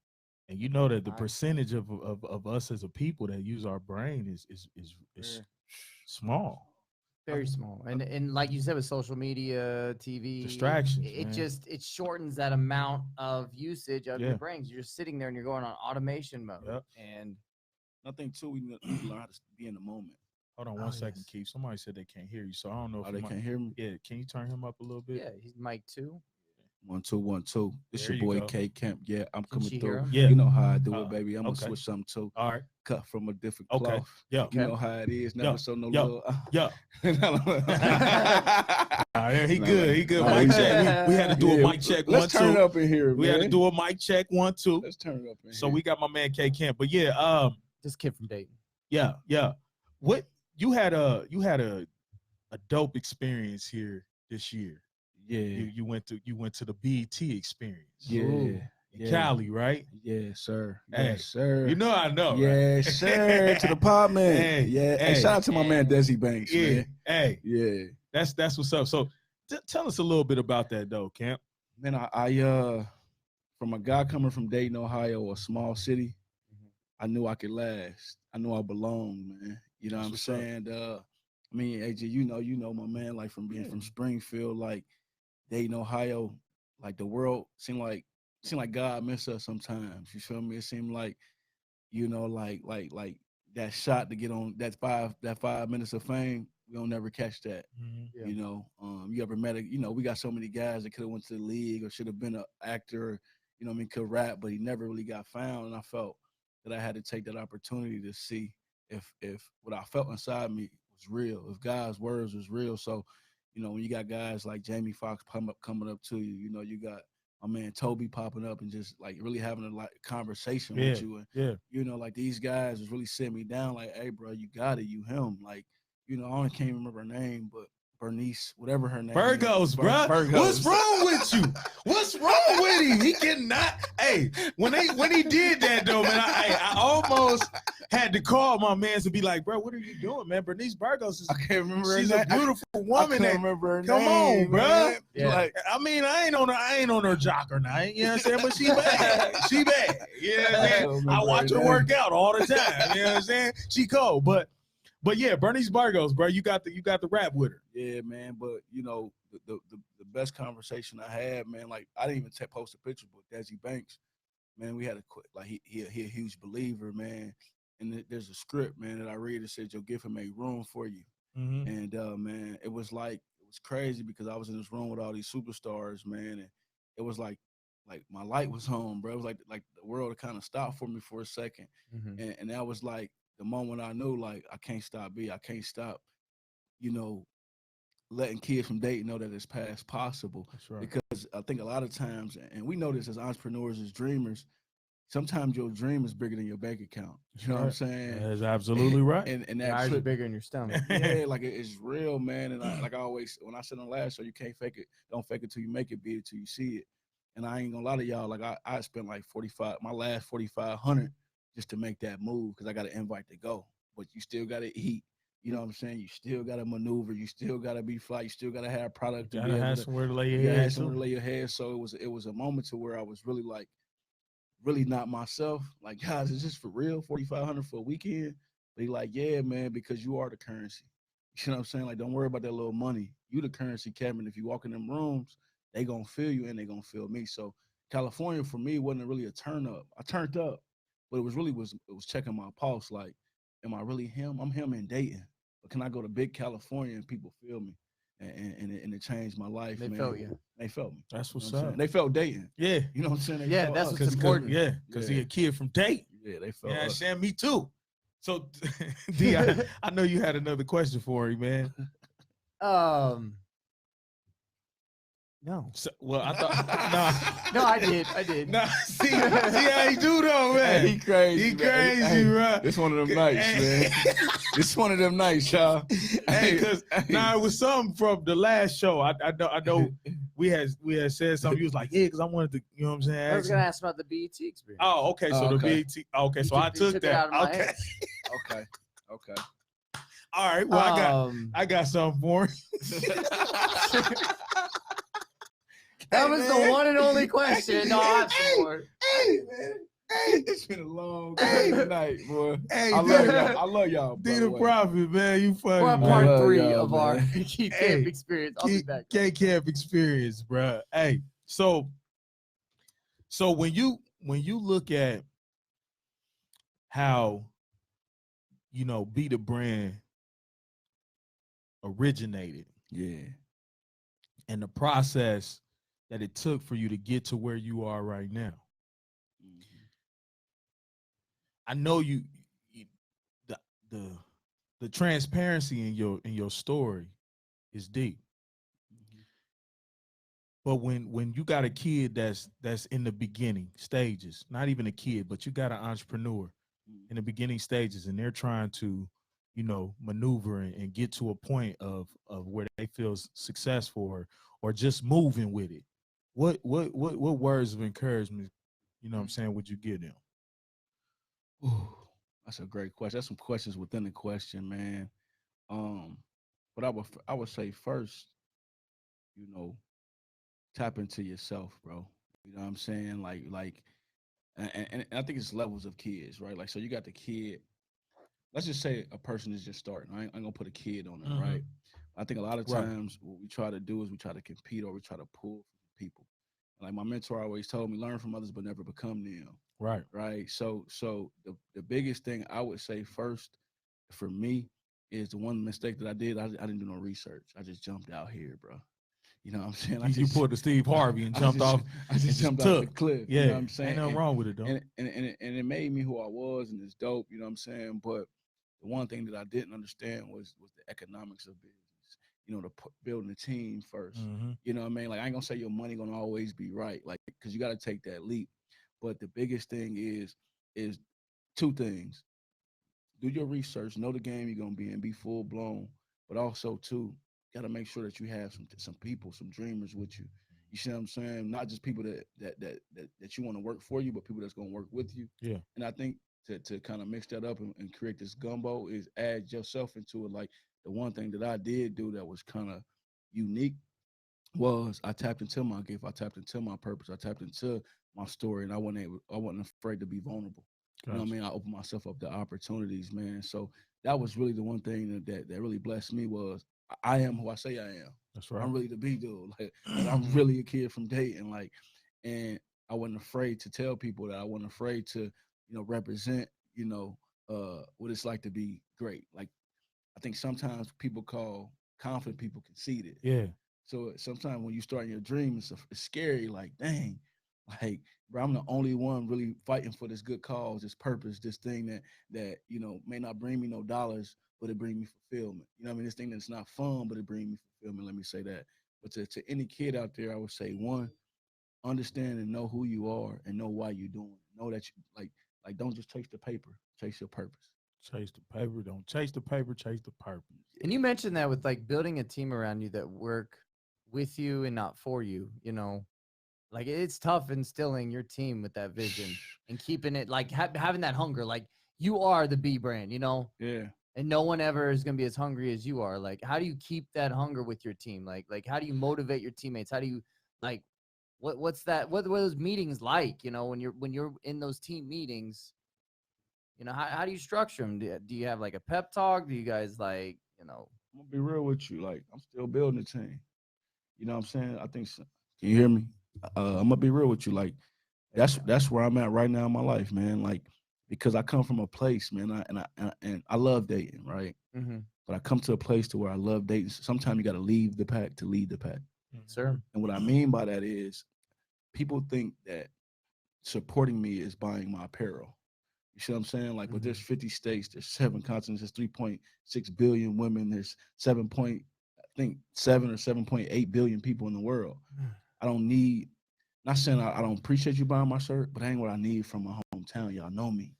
and you know that the
I-
percentage of us as a people that use our brain is
Sure.
small.
Very small, and like you said, with social media, TV,
Distractions,
it
man.
just it shortens that amount of usage of
Yeah.
your brains. You're just sitting there and you're going on automation mode,
Yep.
and
I think too, we need to learn how to be in the moment.
Hold on one second, Keith. Somebody said they can't hear you, so I don't know if
They can't hear me.
Yeah, can you turn him up a little bit?
Yeah, he's mic 2.
1 2 1 2. This
There
your
you
boy
go.
K Kemp. Yeah, I'm
Can
coming
she
through.
hear him?
Yeah.
You know how I do it, baby. I'm gonna
okay.
switch something too.
All right.
Cut from a different
Okay.
cloth.
Yeah.
You know how it is. Never so no little.
Yeah. All right, he
Nah,
good. He good.
nah,
Mic
we-
check. We had to do
Yeah,
a mic check.
Let's
1
turn
2.
it up in here,
We
man.
had to do a mic check. 1 2.
Let's turn it up in
So
here.
we got my man K Camp. But yeah,
This kid from Dayton.
yeah. What you had a dope experience here this year.
Yeah.
You went to the BET experience.
Yeah.
In Cali, right?
Yes, sir.
Hey,
Yes, sir.
You know I know.
Yes,
right?
sir. To the pod man.
Hey,
Yeah. Hey,
hey.
shout out to my man Desi Banks,
Yeah.
man.
Hey,
Yeah.
that's what's up. So tell us a little bit about that though, Camp.
Man, I from a guy coming from Dayton, Ohio, a small city, I knew I could last. I knew I belonged, man. You know what I'm
That's what's
saying? I mean, AJ, you know my man, like from being from Springfield, like Dayton, Ohio, like the world seemed like God missed us sometimes. You feel me? It seemed like, you know, like that shot to get on that 5 minutes of fame, we don't never catch that.
Yeah.
You know, you ever met we got so many guys that could have went to the league or should have been an actor, you know what I mean, could rap, but he never really got found. And I felt that I had to take that opportunity to see if what I felt inside me was real, if God's words was real. So, you know, when you got guys like Jamie Foxx coming up to you, you know, you got my man Toby popping up and just like really having a conversation with you. And, you know, like these guys was really sitting me down like, hey, bro, you got it, you him. Like, you know, I only can't remember her name, but Bernice, whatever her name
Burgos,
is.
bro.
Burgos.
What's wrong with you? What's wrong with him? He cannot. Hey, when he did that though, man, I almost had to call my man to be like, bro, what are you doing, man? Bernice Burgos
I can't remember
she's
her
a
name.
beautiful
I
woman.
can't
that,
remember her
come
name,
on, bro.
man.
Yeah.
Like,
I mean, I ain't on her jock or night. You know what I'm saying? But she bad. She bad. You know what I'm saying? I watch her work out all the time. You know what I'm saying? She cold. But yeah, Bernice Burgos, bro, you got the rap with her.
yeah, man. But you know, the best conversation I had, man. Like I didn't even post a picture, but Desi Banks, man, we had a quick. Like he a huge believer, man. And there's a script, man, that I read that said your gift will make room for you. And man, it was crazy because I was in this room with all these superstars, man, and it was like my light was on, bro. It was like the world kind of stopped for me for a second, and that was like the moment I knew, like, I can't stop I can't stop, you know, letting kids from Dayton know that it's past possible.
That's right.
Because I think a lot of times, and we know this as entrepreneurs, as dreamers, sometimes your dream is bigger than your bank account. You know what I'm saying?
That's absolutely right.
And
Your
that
eyes are
trip,
bigger in your stomach.
yeah, like it's real, man. And I always, when I said on last show, you can't fake it. Don't fake it till you make it, be it till you see it. And I ain't gonna lie to y'all, like I spent like my last 4,500 just to make that move because I got an invite to go. But you still gotta eat. You know what I'm saying? You still gotta maneuver. You still gotta be fly. You still gotta have product.
You gotta have somewhere to lay your
you gotta
head.
have somewhere to lay your head. So it was a moment to where I was really like, really not myself. Like, guys, is this for real? 4,500 for a weekend? But he like, yeah, man, because you are the currency. You know what I'm saying? Like, don't worry about that little money. You the currency, Kevin. If you walk in them rooms, they gonna feel you and they gonna feel me. So California for me wasn't really a turn up. I turned up, but it was checking my pulse. Like, am I really him? I'm him in Dayton. But can I go to big California and people feel me? And it changed my life.
They
man.
felt you.
They felt me.
That's what's
You know what I'm
up.
saying? They felt Dayton.
Yeah.
You know what I'm saying? They
Yeah,
felt
that's
us.
what's important.
Yeah, because he a kid from Dayton.
Yeah, they felt
Yeah,
us.
Sam, me too. So, D, I know you had another question for him, man.
No.
So, well, I thought
No, I did.
nah. See how he do though, man.
Hey, he crazy.
He
man.
crazy,
Hey,
bro.
This one of them nights, man. This one of them nights, y'all.
Hey, because now it was something from the last show. I know we had said something. He was like, yeah, because I wanted to, you know what I'm saying?
I was gonna ask about the BET experience.
Oh, okay. So
Oh,
the
okay.
BET. Okay, so
You
I
took
took
it out
that.
of my
Okay.
hands.
Okay.
All right. Well, I got something for him.
That was the one and only question. No, I have some more.
Hey, man. Hey,
It's been a long night, boy.
hey,
I love y'all. by
D
the
the
way.
Prophet, man. You funny.
We're on
man.
part
love
3
y'all,
of our
man.
Keith
Hey,
Camp experience. I'll be back.
K Camp experience, bro. Hey, so when you look at how, you know, Be the Brand originated
Yeah.
and the process that it took for you to get to where you are right now.
Mhm.
I know you the the transparency in your story is deep.
Mhm.
But when you got a kid that's in the beginning stages, not even a kid, but you got an entrepreneur in the beginning stages, and they're trying to, maneuver and get to a point of where they feel successful or just moving with it. What words of encouragement, what I'm saying, would you give them?
Ooh, that's a great question. That's some questions within the question, man. Um, but I would say first, you know, tap into yourself, bro. You know what I'm saying? And I think it's levels of kids, right? Like, so you got the kid. Let's just say a person is just starting. I ain't gonna put a kid on them, right? I think a lot of
Right.
times what we try to do is we try to compete or we try to pull from people. Like my mentor always told me, learn from others but never become them.
Right.
Right. So the biggest thing I would say first for me is the one mistake that I did. I didn't do no research. I just jumped out here, bro. You know what I'm saying?
You pulled the Steve Harvey and
I
jumped
just-
off.
I just jumped out the cliff.
Yeah,
You know what I'm saying?
ain't nothing wrong with it though.
And it made me who I was, and it's dope. You know what I'm saying? But the one thing that I didn't understand was the economics of business. You know, building a team 1st.
Mhm.
You know what I mean? Like I ain't gonna say your money gonna always be right, like because you got to take that leap. But the biggest thing is two things: do your research, know the game you're gonna be in, be full blown, but also too, got to make sure that you have some people, some dreamers with you. You see what I'm saying? Not just people that you want to work for you, but people that's gonna work with you.
Yeah.
And I think to kind of mix that up and create this gumbo is add yourself into it. Like the one thing that I did do that was kind of unique was I tapped into my gift, I tapped into my purpose, I tapped into my story, and I wasn't afraid to be vulnerable. You know what I mean? I opened myself up to opportunities, man. So that was really the one thing that really blessed me was I am who I say I am.
That's right.
I'm really the big dude. Like I'm really a kid from Dayton. And I wasn't afraid to tell people that. I wasn't afraid to, represent, what it's like to be great. Like I think sometimes people call confident people conceited.
Yeah.
So sometimes when you start your dream, it's scary. Like, dang, like, bro, I'm the only one really fighting for this good cause, this purpose, this thing that may not bring me no dollars, but it bring me fulfillment. You know what I mean? This thing that's not fun, but it bring me fulfillment. Let me say that. But to any kid out there, I would say one, understand and know who you are and know why you're doing it. Know that you like don't just chase the paper, chase your purpose.
Chase the paper. Don't chase the paper. Chase the purpose.
And you mentioned that with like building a team around you that work with you and not for you, like it's tough instilling your team with that vision and keeping it like having that hunger. Like you are the B brand,
Yeah.
and no one ever is going to be as hungry as you are. Like, how do you keep that hunger with your team? Like how do you motivate your teammates? How do you like, what's that? What are those meetings like? When you're in those team meetings, how do you structure them? Do you have like a pep talk? Do you guys like,
I'm gonna be real with you. Like I'm still building a team. You know what I'm saying? I think. Can you hear me? I'm gonna be real with you. Like that's where I'm at right now in my life, man. Like because I come from a place, man, and I love dating, right?
mm-hmm.
But I come to a place to where I love dating. Sometimes you got to leave the pack to lead the pack.
Sir.
And what I mean by that is, people think that supporting me is buying my apparel. You see what I'm saying? Like, but there's 50 states, there's 7 continents, there's 3.6 billion women, there's 7 point, I think 7 or 7.8 billion people in the world. I don't need, not saying I don't appreciate you buying my shirt, but that ain't what I need from my hometown. Y'all know me.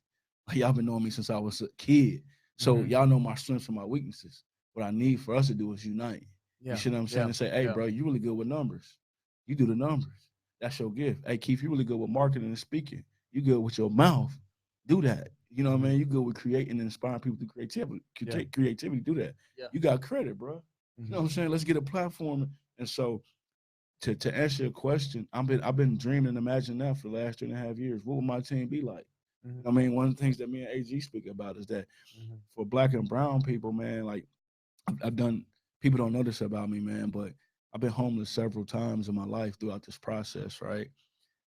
Like, y'all been knowing me since I was a kid. So y'all know my strengths and my weaknesses. What I need for us to do is unite.
Yeah.
You see what I'm saying? And say, hey, bro, you really good with numbers. You do the numbers. That's your gift. Hey, Keith, you really good with marketing and speaking. You good with your mouth. Do that. You know what I mean? You good with creating and inspiring people through creativity. Creativity, do that.
Yeah.
You got credit, bro. You know what I'm saying? Let's get a platform. And so to answer your question, I've been dreaming and imagining that for the last 3.5 years. What would my team be like? I mean, one of the things that me and AG speak about is that for Black and brown people, man, like I've done, people don't know this about me, man, but I've been homeless several times in my life throughout this process, right?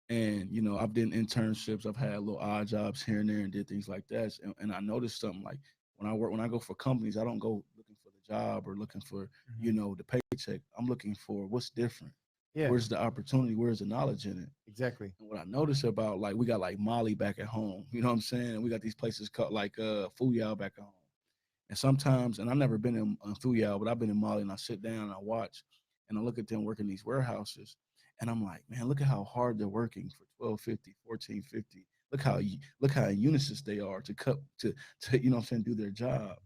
And, I've done internships, I've had little odd jobs here and there and did things like that. And I noticed something like when I go for companies, I don't go looking for the job or looking for, you know, the paycheck. I'm looking for what's different.
Yeah.
Where's the opportunity? Where's the knowledge in it?
Exactly.
And what I noticed about, like, we got like Molly back at home. You know what I'm saying? And we got these places called like Fuyao back at home. And sometimes, and I've never been in Fuyao, but I've been in Molly, and I sit down and I watch and I look at them working these warehouses. And I'm like, man, look at how hard they're working for $12.50, $14.50. Look how in unison they are to you know what I'm saying, do their job.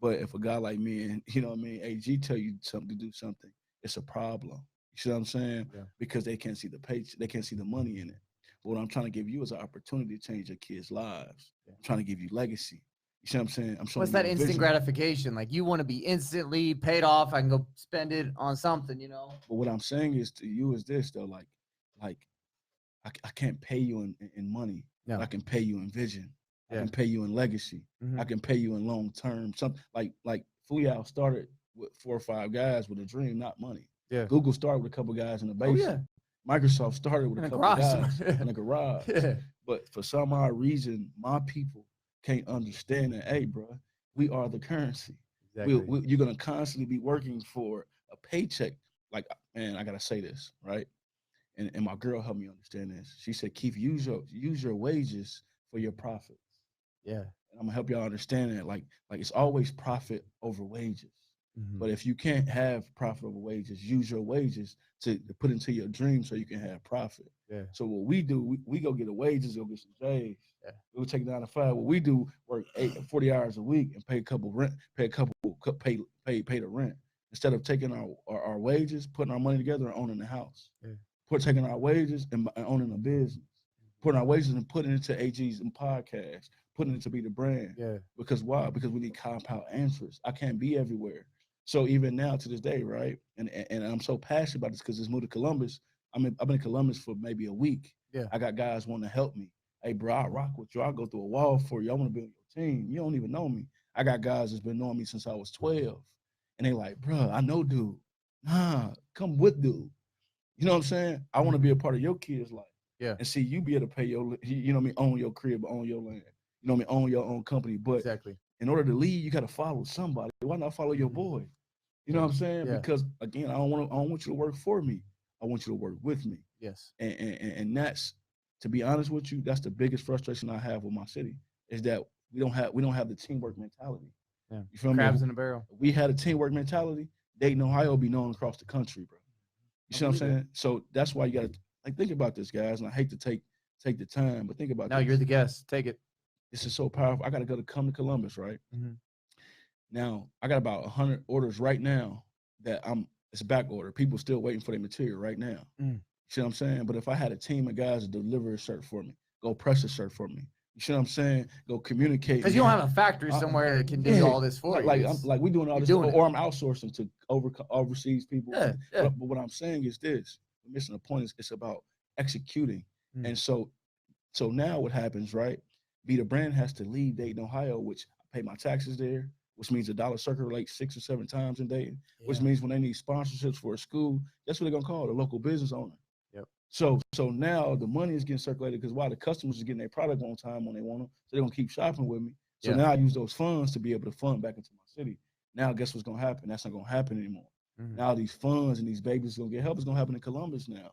But if a guy like me and, you know what I mean, AG tell you something to do something, it's a problem. You see what I'm saying?
Yeah.
Because they can't see the paycheck, they can't see the money in it. But what I'm trying to give you is an opportunity to change your kids' lives.
Yeah.
I'm trying to give you legacy. You see what I'm saying? I'm showing
What's
you
that
a
instant
vision.
gratification? Like, you want to be instantly paid off. I can go spend it on something, you know?
But what I'm saying is to you is this though, like I can't pay you in money.
No.
But I can pay you in vision.
Yeah.
I can pay you in legacy.
Mhm.
I can pay you in long term. Something like Fuyao started with 4 or 5 guys with a dream, not money.
Yeah.
Google started with a couple guys in the
Oh,
basement.
yeah.
Microsoft started with
In
a
a
couple
garage
guys
somewhere.
in a garage.
Yeah.
But for some odd reason, my people can't understand that, hey, bro, we are the currency.
Exactly.
You're going to constantly be working for a paycheck. Like, man, I got to say this, right? And my girl helped me understand this. She said, Keith, use your wages for your profits.
Yeah.
And I'm gonna help y'all understand that. Like it's always profit over wages.
Mhm.
But if you can't have profit over wages, use your wages to put into your dream so you can have profit.
Yeah.
So what we do, we go get the wages, go get some J's.
Yeah.
We'll take 9 to 5. What we do, work 40 hours a week and pay the rent instead of taking our wages, putting our money together and owning the house.
Yeah.
Taking our wages and owning a business, putting our wages and putting it into AGs and podcasts, putting it to be the brand.
Yeah.
Because why? Because we need compound interest. I can't be everywhere. So even now to this day, right? And I'm so passionate about this because it's moved to Columbus. I've been in Columbus for maybe a week.
Yeah.
I got guys wanting to help me. Hey, bro, I rock with you. I'll go through a wall for you. I want to be on your team. You don't even know me. I got guys that's been knowing me since I was 12. And they like, bro, I know dude. Nah, come with dude. You know what I'm saying? I want to be a part of your kids' life.
Yeah.
And see you be able to pay your, you know what I mean, own your crib, own your land. You know what I mean, own your own company. But
Exactly.
in order to lead, you got to follow somebody. Why not follow your boy? You know what I'm saying?
Yeah.
Because again, I don't want you to work for me. I want you to work with me.
Yes.
And that's, to be honest with you, that's the biggest frustration I have with my city is that we don't have the teamwork mentality.
Yeah.
You feel
Crabs
me?
in a barrel.
If we had a teamwork mentality, Dayton, Ohio, be known across the country, bro. You see what I'm saying? So that's why you got to think about this, guys. And I hate to take the time, but think about
No,
this.
you're the guest. Take it.
This is so powerful. I got to come to Columbus, right?
Mhm.
Now, I got about 100 orders right now that it's back order. People still waiting for their material right now.
Mm.
You see what I'm saying? But if I had a team of guys to deliver a shirt for me, go press a shirt for me. You see what I'm saying? Go communicate.
Because you don't have a factory somewhere that can do all this for you.
Like we doing all this, or I'm outsourcing to overseas people.
Yeah, yeah.
But what I'm saying is this: we're missing the point. It's about executing.
Mm.
And so now what happens, right? Be the brand has to leave Dayton, Ohio, which I pay my taxes there, which means the dollar circulates 6 or 7 times in Dayton, which means when they need sponsorships for a school, that's what they're gonna call it, a local business owner.
Yep.
So now the money is getting circulated because why the customers are getting their product on time when they want them, so they're gonna keep shopping with me. So
Yeah.
now I use those funds to be able to fund back into my city. Now guess what's gonna happen? That's not gonna happen anymore.
Mhm.
Now these funds and these babies gonna get help. It's gonna happen in Columbus now.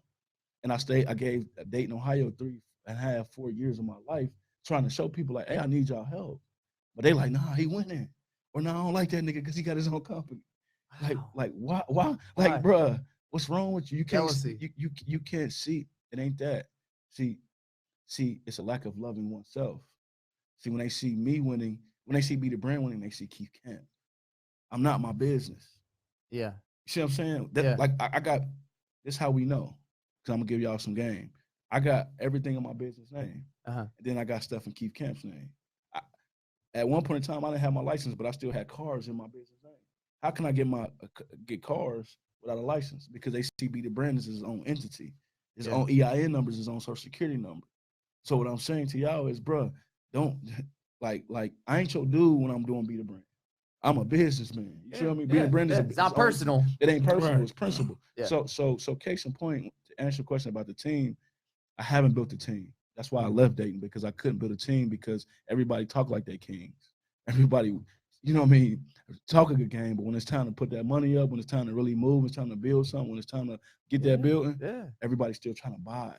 And I gave Dayton, Ohio 3.5, 4 years of my life trying to show people like, hey, I need y'all help. But they like, nah, he winning. Or no, I don't like that nigga because he got his own company.
Wow.
Like why?
Why?
Like, bruh, what's wrong with you? You can't
Jealousy.
you can't see. It ain't that. See, it's a lack of loving oneself. See, when they see me winning, when they see Be the Brand winning, they see Keith Kemp. I'm not my business.
Yeah.
You see what I'm saying? That,
Yeah.
Like I got this how we know. Cause I'm gonna give y'all some game. I got everything in my business name.
Uh-huh.
And then I got stuff in Keith Kemp's name. At one point in time, I didn't have my license, but I still had cars in my business name. How can I get cars without a license? Because they see Be the Brand as his own entity. His own EIN numbers, his own social security number. So what I'm saying to y'all is, bruh, don't like I ain't your dude when I'm doing Be the Brand. I'm a businessman. You feel me? Be the Brand is
It's not personal.
It ain't personal.
Right.
It's principle.
Yeah.
So case in point, to answer your question about the team, I haven't built a team. That's why I left Dayton, because I couldn't build a team because everybody talk like they kings. Everybody you know what I mean, talk a good game, but when it's time to put that money up, when it's time to really move, it's time to build something, when it's time to get that building, everybody's still trying to buy.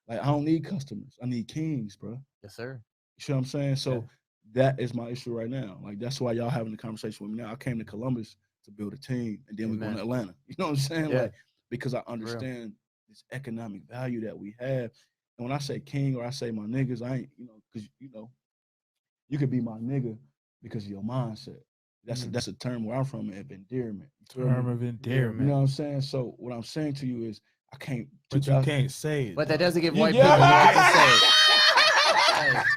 Like, I don't need customers. I need kings, bro.
Yes, sir.
You see what I'm saying? So that is my issue right now. Like, that's why y'all having the conversation with me now. I came to Columbus to build a team, and then we go to Atlanta. You know what I'm saying? Like, because I understand this economic value that we have. And when I say king or I say my niggas, I ain't, because, you could be my nigga because of your mindset. That's a term where I'm from, of endearment.
Term of endearment.
You know what I'm saying? So what I'm saying to you is, I can't.
But you can't say it.
But that doesn't give white people the right to say it.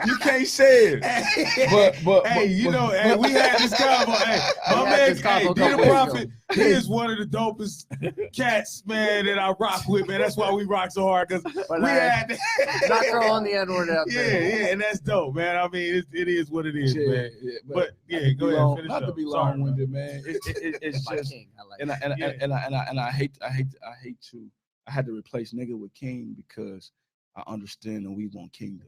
You can't say it. But
hey, we had this convo. Hey, my man, D the Prophet, he is one of the dopest cats, man, that I rock with, man. That's why we rock so hard, because we had
not throwing the N-word out there.
Yeah, and that's dope, man. I mean, it is what it is, man. But go ahead, finish
not
up.
to be long-winded, man. It's just, and I hate to. I had to replace nigga with king because I understand that we want kingdom.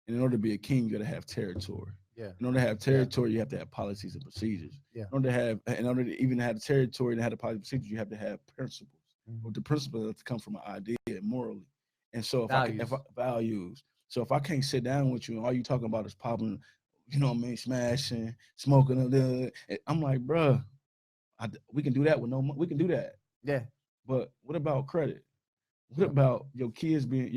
And in order to be a king, you got to have territory.
Yeah.
In order to have territory, you have to have policies and procedures.
Yeah.
In order to even have the territory and have the policies and procedures, you have to have principles. But the principles have to come from an idea morally. And so values. So if I can't sit down with you and all you talking about is popping, smashing, smoking, I'm like, bruh, we can do that with no money. We can do that.
Yeah.
But what about credit? What about your kids being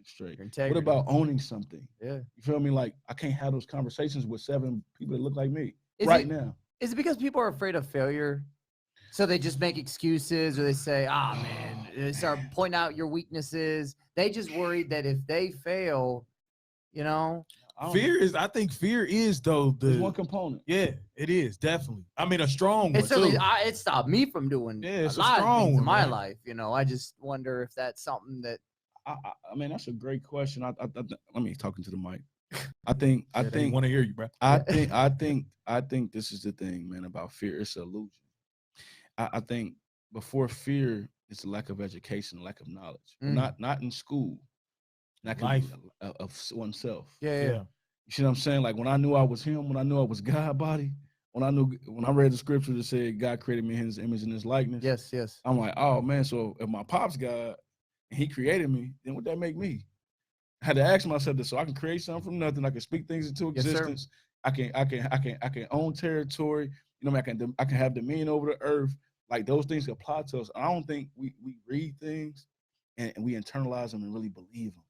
straight? What about owning something?
Yeah.
You feel me? Like, I can't have those conversations with 7 people that look like me now.
Is it because people are afraid of failure? So they just make excuses, or they say, man, they start pointing out your weaknesses. They just worried that if they fail,
I think fear is though
It's one component.
Yeah, it is definitely. I mean, a strong one.
It stopped me from doing a lot of things in my life. I just wonder if that's something that.
I mean, that's a great question. Let me talking to the mic. I think
want to hear you, bro.
I think this is the thing, man, about fear. It's an illusion. I think before fear, it's a lack of education, lack of knowledge. Not in school. Life of oneself.
Yeah.
You see what I'm saying? Like, when I knew I was him, when I knew I was God body, when I read the scripture that said God created me in his image and his likeness.
Yes.
I'm like, oh man, so if my pop's God and he created me, then what that make me? I had to ask myself this, so I can create something from nothing. I can speak things into existence. Yes, I can own territory. I can have dominion over the earth. Like, those things apply to us. I don't think we read things and we internalize them and really believe them.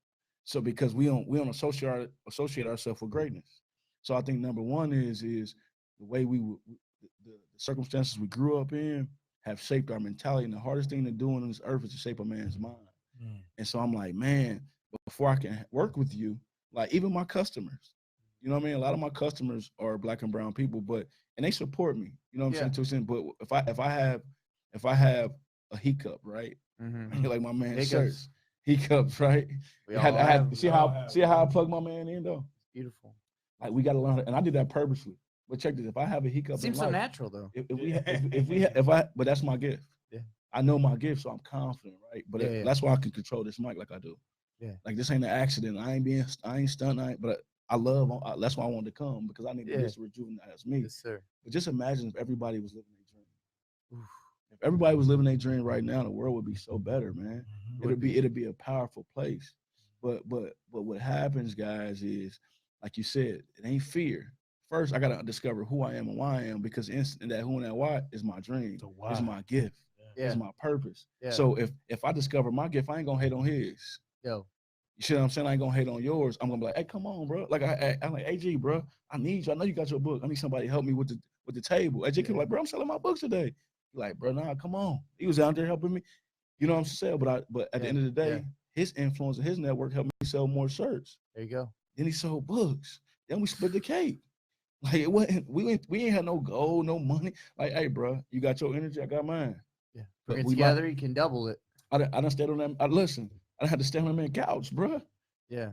So because we don't associate ourselves with greatness. So I think number one is the way the circumstances we grew up in have shaped our mentality. And the hardest thing to do on this earth is to shape a man's mind. And so I'm like, man, before I can work with you, like, even my customers, you know what I mean? A lot of my customers are Black and brown people, and they support me. You know what I'm saying? To a extent. But if I have a hiccup, right? Like my man shirts. Hiccups, right? See how I plug my man in though?
Beautiful.
Like, we gotta learn, and I did that purposely. But check this: if I have a hiccup,
seems so natural though.
But that's my gift. Yeah. I know my gift, so I'm confident, right? But that's why I can control this mic like I do. Yeah. Like, this ain't an accident. I ain't stunned. But that's why I wanted to come, because I need this to rejuvenate me.
Yes, sir.
But just imagine if everybody was living their dream. Oof. If everybody was living their dream right now, the world would be so better, man. It'd be a powerful place. But what happens, guys, is, like you said, it ain't fear. First, I gotta discover who I am and why I am, because instant that who and that why is my dream. It's my gift. Yeah. It's my purpose. Yeah. So if I discover my gift, I ain't gonna hate on his.
Yo.
You see what I'm saying? I ain't gonna hate on yours. I'm gonna be like, hey, come on, bro. Like, I'm like, AG, bro, I need you. I know you got your book. I need somebody to help me with the table. AG was like, bro, I'm selling my books today. He's like, bro, nah, come on. He was out there helping me. You know what I'm saying? But at the end of the day, his influence and his network helped me sell more shirts.
There you go.
Then he sold books. Then we split the cake. Like, it wasn't, we ain't had no gold, no money. Like, hey, bro, you got your energy, I got mine.
Yeah. Put it together, you can double it.
I done stayed on that. Listen, I had to stay on that man's couch, bro.
Yeah.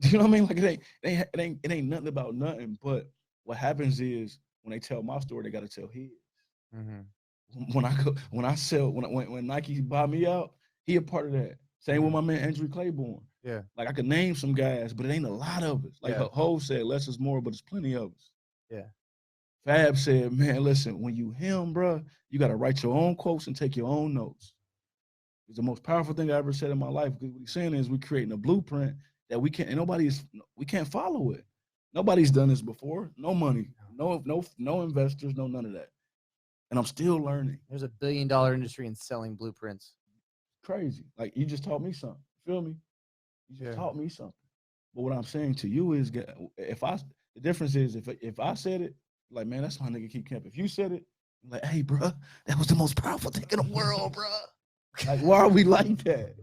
You know what I mean? Like, it ain't nothing about nothing. But what happens is, when they tell my story, they got to tell his. When Nike buy me out, he a part of that. Same with my man Andrew Claiborne.
Yeah.
Like, I could name some guys, but it ain't a lot of us. Like Ho said, less is more, but it's plenty of us.
Yeah.
Fab said, man, listen, when you him, bro, you got to write your own quotes and take your own notes. It's the most powerful thing I ever said in my life. Because what he's saying is we're creating a blueprint that we can't, and we can't follow it. Nobody's done this before. No money, no investors, no none of that. And I'm still learning.
There's $1 billion industry in selling blueprints.
Crazy. Like, you just taught me something. Feel me? You just
Yeah.
taught me something. But what I'm saying to you is, the difference is if I said it, like, man, that's my nigga Keith Kemp. If you said it, I'm like, hey, bro, that was the most powerful thing in the world, bro. Like, why are we like that?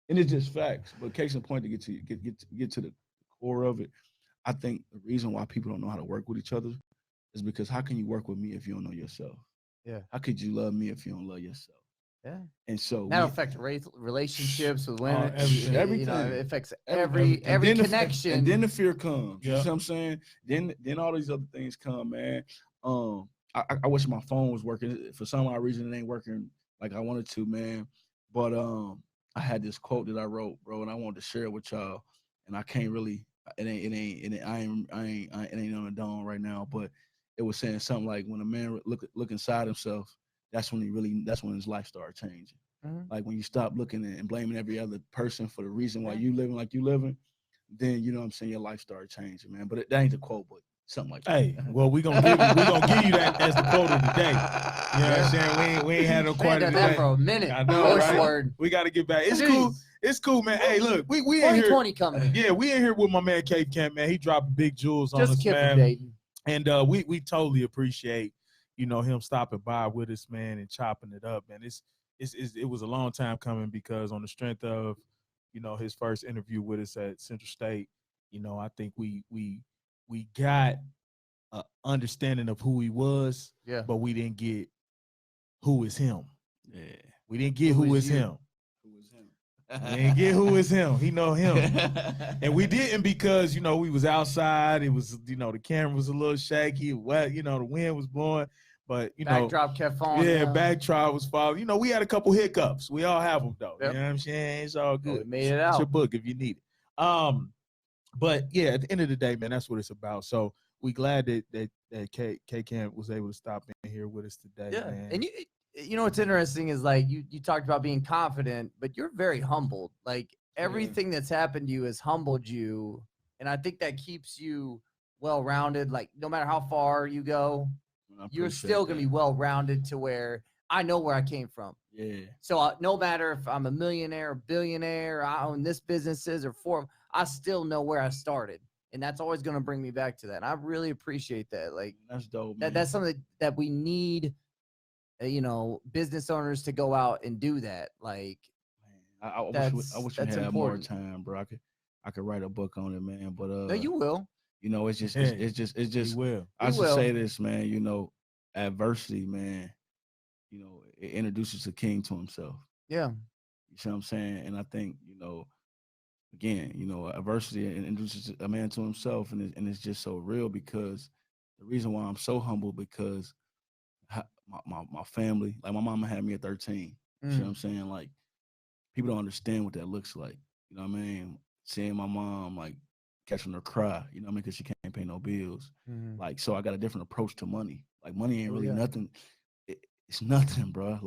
And it's just facts. But case in point, to get to the core of it, I think the reason why people don't know how to work with each other is because how can you work with me if you don't know yourself?
Yeah.
How could you love me if you don't love yourself?
Yeah.
And so
That'll affect relationships with women.
everything.
You know, it affects
every
every connection.
And then the fear comes. You
Yeah.
know what I'm saying? Then all these other things come, man. I wish my phone was working. For some odd reason, it ain't working like I wanted to, man. But I had this quote that I wrote, bro, and I wanted to share it with y'all. And I can't really. It ain't on the dome right now. But it was saying something like, when a man look inside himself, that's when his life started changing.
Mm-hmm.
Like, when you stop looking and blaming every other person for the reason why you living like you living, then, you know what I'm saying, your life started changing, man. But that ain't the quote, but something like that.
Hey, well, we're gonna give you that as the quote of the day. You know what I'm saying? We ain't had no quote of the
that
day.
for a minute.
I know,
Voice
right?
word.
We got to get back. It's
Jeez.
cool. It's cool, man. Hey, look, we in here.
2020 coming.
Yeah, we in here with my man Keith Kemp, man. He dropping big jewels on
Just
us,
Kip
man.
and Dayton.
And we totally appreciate, you know, him stopping by with us, man, and chopping it up, man. It was a long time coming, because on the strength of, you know, his first interview with us at Central State, you know, I think we got an understanding of who he was,
Yeah.
but we didn't get who is him.
Yeah.
We didn't get who is him.
Who is him?
We didn't get who is him. He know him. And we didn't because, you know, we was outside. It was, you know, the camera was a little shaky. Wet, you know, the wind was blowing. But, you know.
Backdrop kept falling.
Yeah,
down.
backdrop was falling. You know, we had a couple hiccups. We all have them, though.
Yep.
You know what I'm saying? It's all
But we
good.
made it
It's
out.
your book if you need it. But, yeah, at the end of the day, man, that's what it's about. So we glad that K Camp was able to stop in here with us today,
Yeah.
man.
And you know what's interesting is, like, you talked about being confident, but you're very humbled. Like, everything that's happened to you has humbled you, and I think that keeps you well-rounded. Like, no matter how far you go, you're still gonna be well-rounded to where I know where I came from.
Yeah.
So no matter if I'm a millionaire, a billionaire, I own this businesses or four, I still know where I started, and that's always gonna bring me back to that. And I really appreciate that. Like,
That's dope, man.
that's something that we need. You know, business owners to go out and do that. Like,
I wish we
that's
had more
important.
time, bro. I could write a book on it, man. But
no, you will.
you know, it's just
You will.
I
You
should
will.
say this, man. You know, adversity, man. You know, it introduces a king to himself.
Yeah.
You see what I'm saying? And I think, you know, again, you know, adversity introduces a man to himself, and it's just so real, because the reason why I'm so humble, because my family, like, my mama had me at 13. You see what I'm saying? Like, people don't understand what that looks like. You know what I mean? Seeing my mom, like, catching her cry, you know what I mean? Because she can't pay no bills. Like, so I got a different approach to money. Like, money ain't really nothing. It's nothing, bro.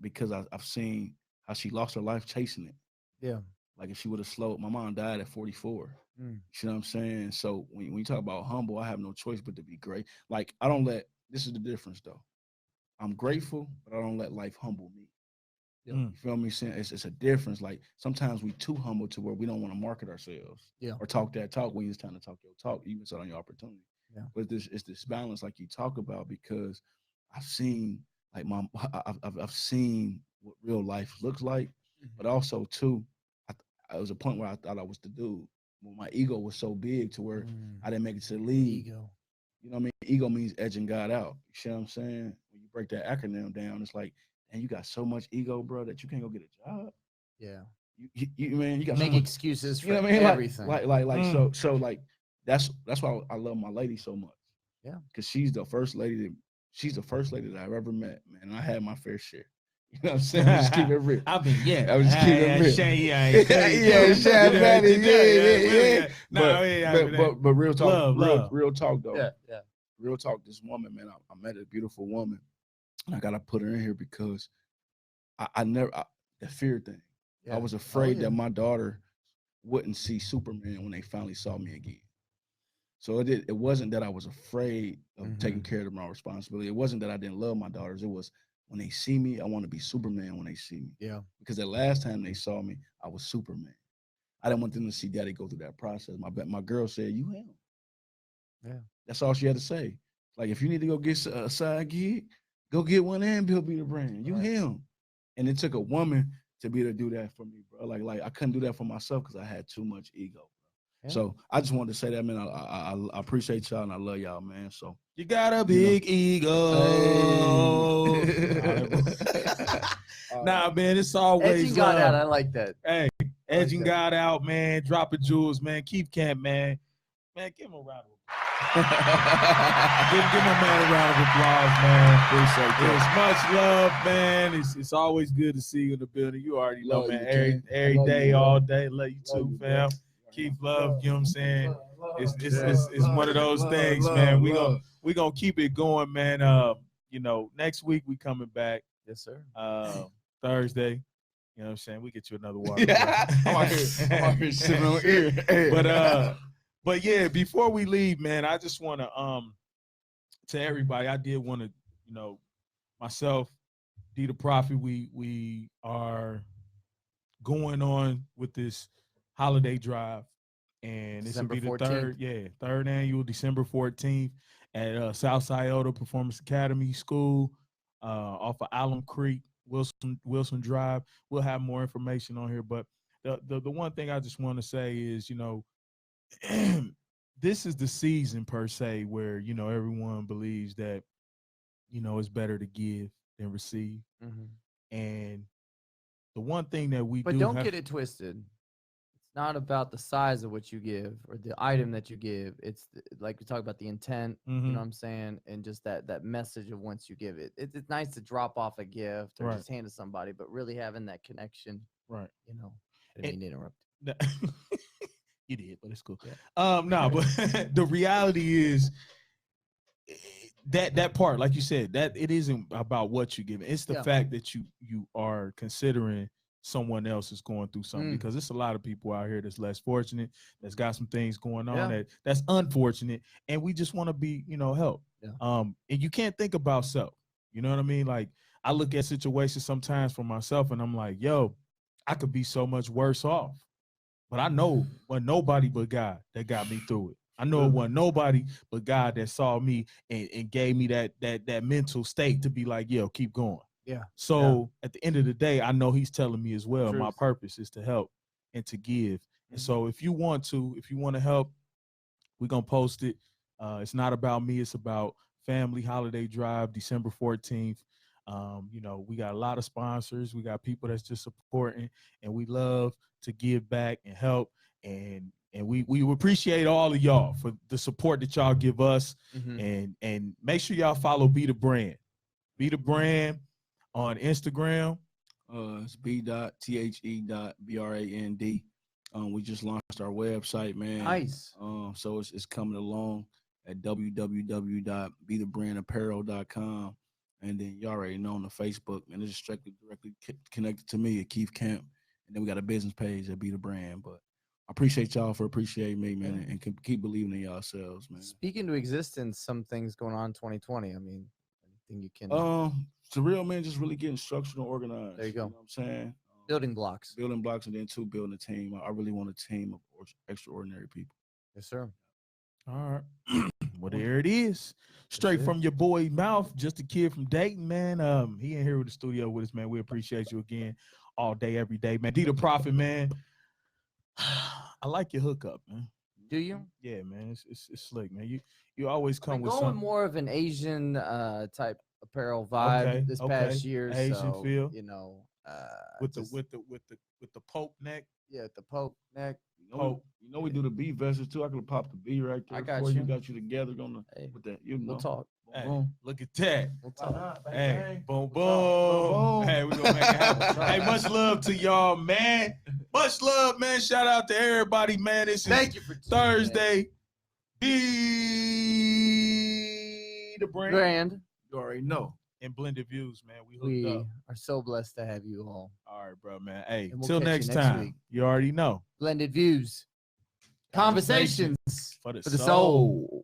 Because I've seen how she lost her life chasing it.
Yeah.
Like, if she would have slowed, my mom died at 44.
Mm.
You know what I'm saying? So when you talk about humble, I have no choice but to be great. Like, this is the difference, though. I'm grateful, but I don't let life humble me.
Yeah.
You feel me? Saying it's a difference. Like, sometimes we too humble to where we don't want to market ourselves.
Yeah.
Or talk that talk when it's time to talk your talk. You miss out on your opportunity.
Yeah.
But it's this balance, like you talk about, because I've seen, like, I've seen what real life looks like, but also too, I was a point where I thought I was the dude. When my ego was so big to where I didn't make it to the league.
Ego.
You know what I mean? Ego means edging God out. You see what I'm saying? When you break that acronym down, it's like, and you got so much ego, bro, that you can't go get a job.
Yeah.
You man, you got
Make
so much,
excuses for
you know what I mean?
everything.
So like that's why I love my lady so much.
Yeah.
Because she's the first lady that I've ever met, man. And I had my fair share. You know what I'm saying? Just keep it real.
I mean, yeah.
I was just keeping it real.
Shane,
But real talk,
Love.
real talk though.
Yeah.
real talk, this woman, man, I met a beautiful woman, and I gotta put her in here because the fear thing.
Yeah.
I was afraid that my daughter wouldn't see Superman when they finally saw me again. So it wasn't that I was afraid of taking care of my responsibility. It wasn't that I didn't love my daughters. It was when they see me, I want to be Superman when they see me.
Yeah.
Because the last time they saw me, I was Superman. I didn't want them to see daddy go through that process. My girl said, "You him."
Yeah.
That's all she had to say. Like, if you need to go get a side gig, go get one and Bill Be the Brand. You him. And it took a woman to be able to do that for me, bro. Like I couldn't do that for myself because I had too much ego. Yeah. So I just wanted to say that, man. I appreciate y'all and I love y'all, man. So
you got a big ego. Hey. Nah, man, it's always
Edging God out. I like that.
Hey, edging God out, man. Dropping jewels, man. Keith Camp, man. Man, give him a round of applause. give my man a round of applause, man. Appreciate it. It's much love, man. It's always good to see you in the building. You already know, man. Every day, all day. Love you too, fam. Keep love, you know what I'm saying? It's one of those things, man. We gonna keep it going, man. You know, next week we coming back.
Yes, sir.
Thursday. You know what I'm saying? We get you another water.
I'm out here sitting on ear.
But yeah, before we leave, man, I just want to everybody, I did want to, you know, myself, D the Prophet, we are going on with this holiday drive, and this will be the 14th. third annual, December 14th at South Scioto Performance Academy School off of Alum Creek, Wilson Drive. We'll have more information on here, but the one thing I just want to say is, you know, this is the season per se where, you know, everyone believes that, you know, it's better to give than receive. And the one thing that
but don't get it twisted. It's not about the size of what you give or the item that you give. It's like we talk about the intent, you know what I'm saying? And just that message of once you give it. It's nice to drop off a gift or just hand to somebody, but really having that connection.
Right.
You know, I didn't mean to interrupt.
You did, but it's cool. Yeah. No, but the reality is that part, like you said, that it isn't about what you give. It's the fact that you are considering someone else is going through something, because it's a lot of people out here that's less fortunate, that's got some things going on that's unfortunate, and we just want to be, you know, help. And you can't think about self. You know what I mean? Like, I look at situations sometimes for myself, and I'm like, yo, I could be so much worse off. But I know when nobody but God that got me through it. I know it wasn't nobody but God that saw me and gave me that mental state to be like, yo, keep going.
Yeah.
So at the end of the day, I know he's telling me as well, my purpose is to help and to give. And so if you want to help, we're going to post it. It's not about me. It's about Family Holiday Drive, December 14th. You know, we got a lot of sponsors. We got people that's just supporting, and we love to give back and help. And we appreciate all of y'all for the support that y'all give us. And make sure y'all follow Be the Brand. Be the Brand on Instagram.
It's b.the.brand. We just launched our website, man.
Nice.
So it's coming along at www.bethebranapparel.com. And then you already know on the Facebook, and it's directly connected to me at Keith Camp. And then we got a business page at Be the Brand. But I appreciate y'all for appreciating me, man, and keep believing in yourselves, man.
Speaking to existence, some things going on in 2020. I mean, anything you can.
It's a real, man, just really getting structured and organized.
There you go.
You know what I'm saying?
Building blocks.
Building blocks, and then building a team. I really want a team of extraordinary people.
Yes, sir.
All right. Well, there it is. Straight from your boy mouth, just a kid from Dayton, man. He in here with the studio with us, man. We appreciate you again all day, every day, man. D the Prophet, man. I like your hookup, man.
Do you?
Yeah, man. It's slick, man. You always come with
going
something.
more of an Asian type apparel vibe this past year.
Asian feel.
You know,
with the Pope neck.
Yeah, the Pope neck.
You know we do the B vests too. I could have popped the B right there.
I got
you. Got you together with that. You know.
We'll talk.
Hey,
boom.
Look at that.
We'll talk.
Hey, boom, boom. Hey, we're gonna make it happen. Hey, much love to y'all, man. Much love, man. Shout out to everybody, man. This is
Thank you for
Thursday. Be the brand.
Grand.
You already know.
And Blended Views, man. We hooked
We
up.
are so blessed to have you all.
All right, bro, man. Hey,
And we'll
till
catch you
next
next
time.
week.
You already know.
Blended Views. Conversations
for the
for the soul.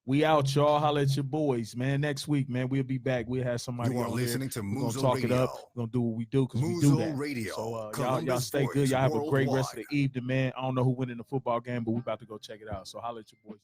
We out, y'all. Holla at your boys, man. Next week, man, we'll be back. We'll have somebody
You are
on
listening
here.
to
We're gonna
Muzo
talk
Radio.
it up. We're gonna do what we do because we do
Muzo
that.
Radio,
So y'all
Columbus
stay good.
Voice
Y'all have a great rest of
Worldwide.
the evening, man. I don't know who win in the football game, but we about to go check it out. So holla at your boys.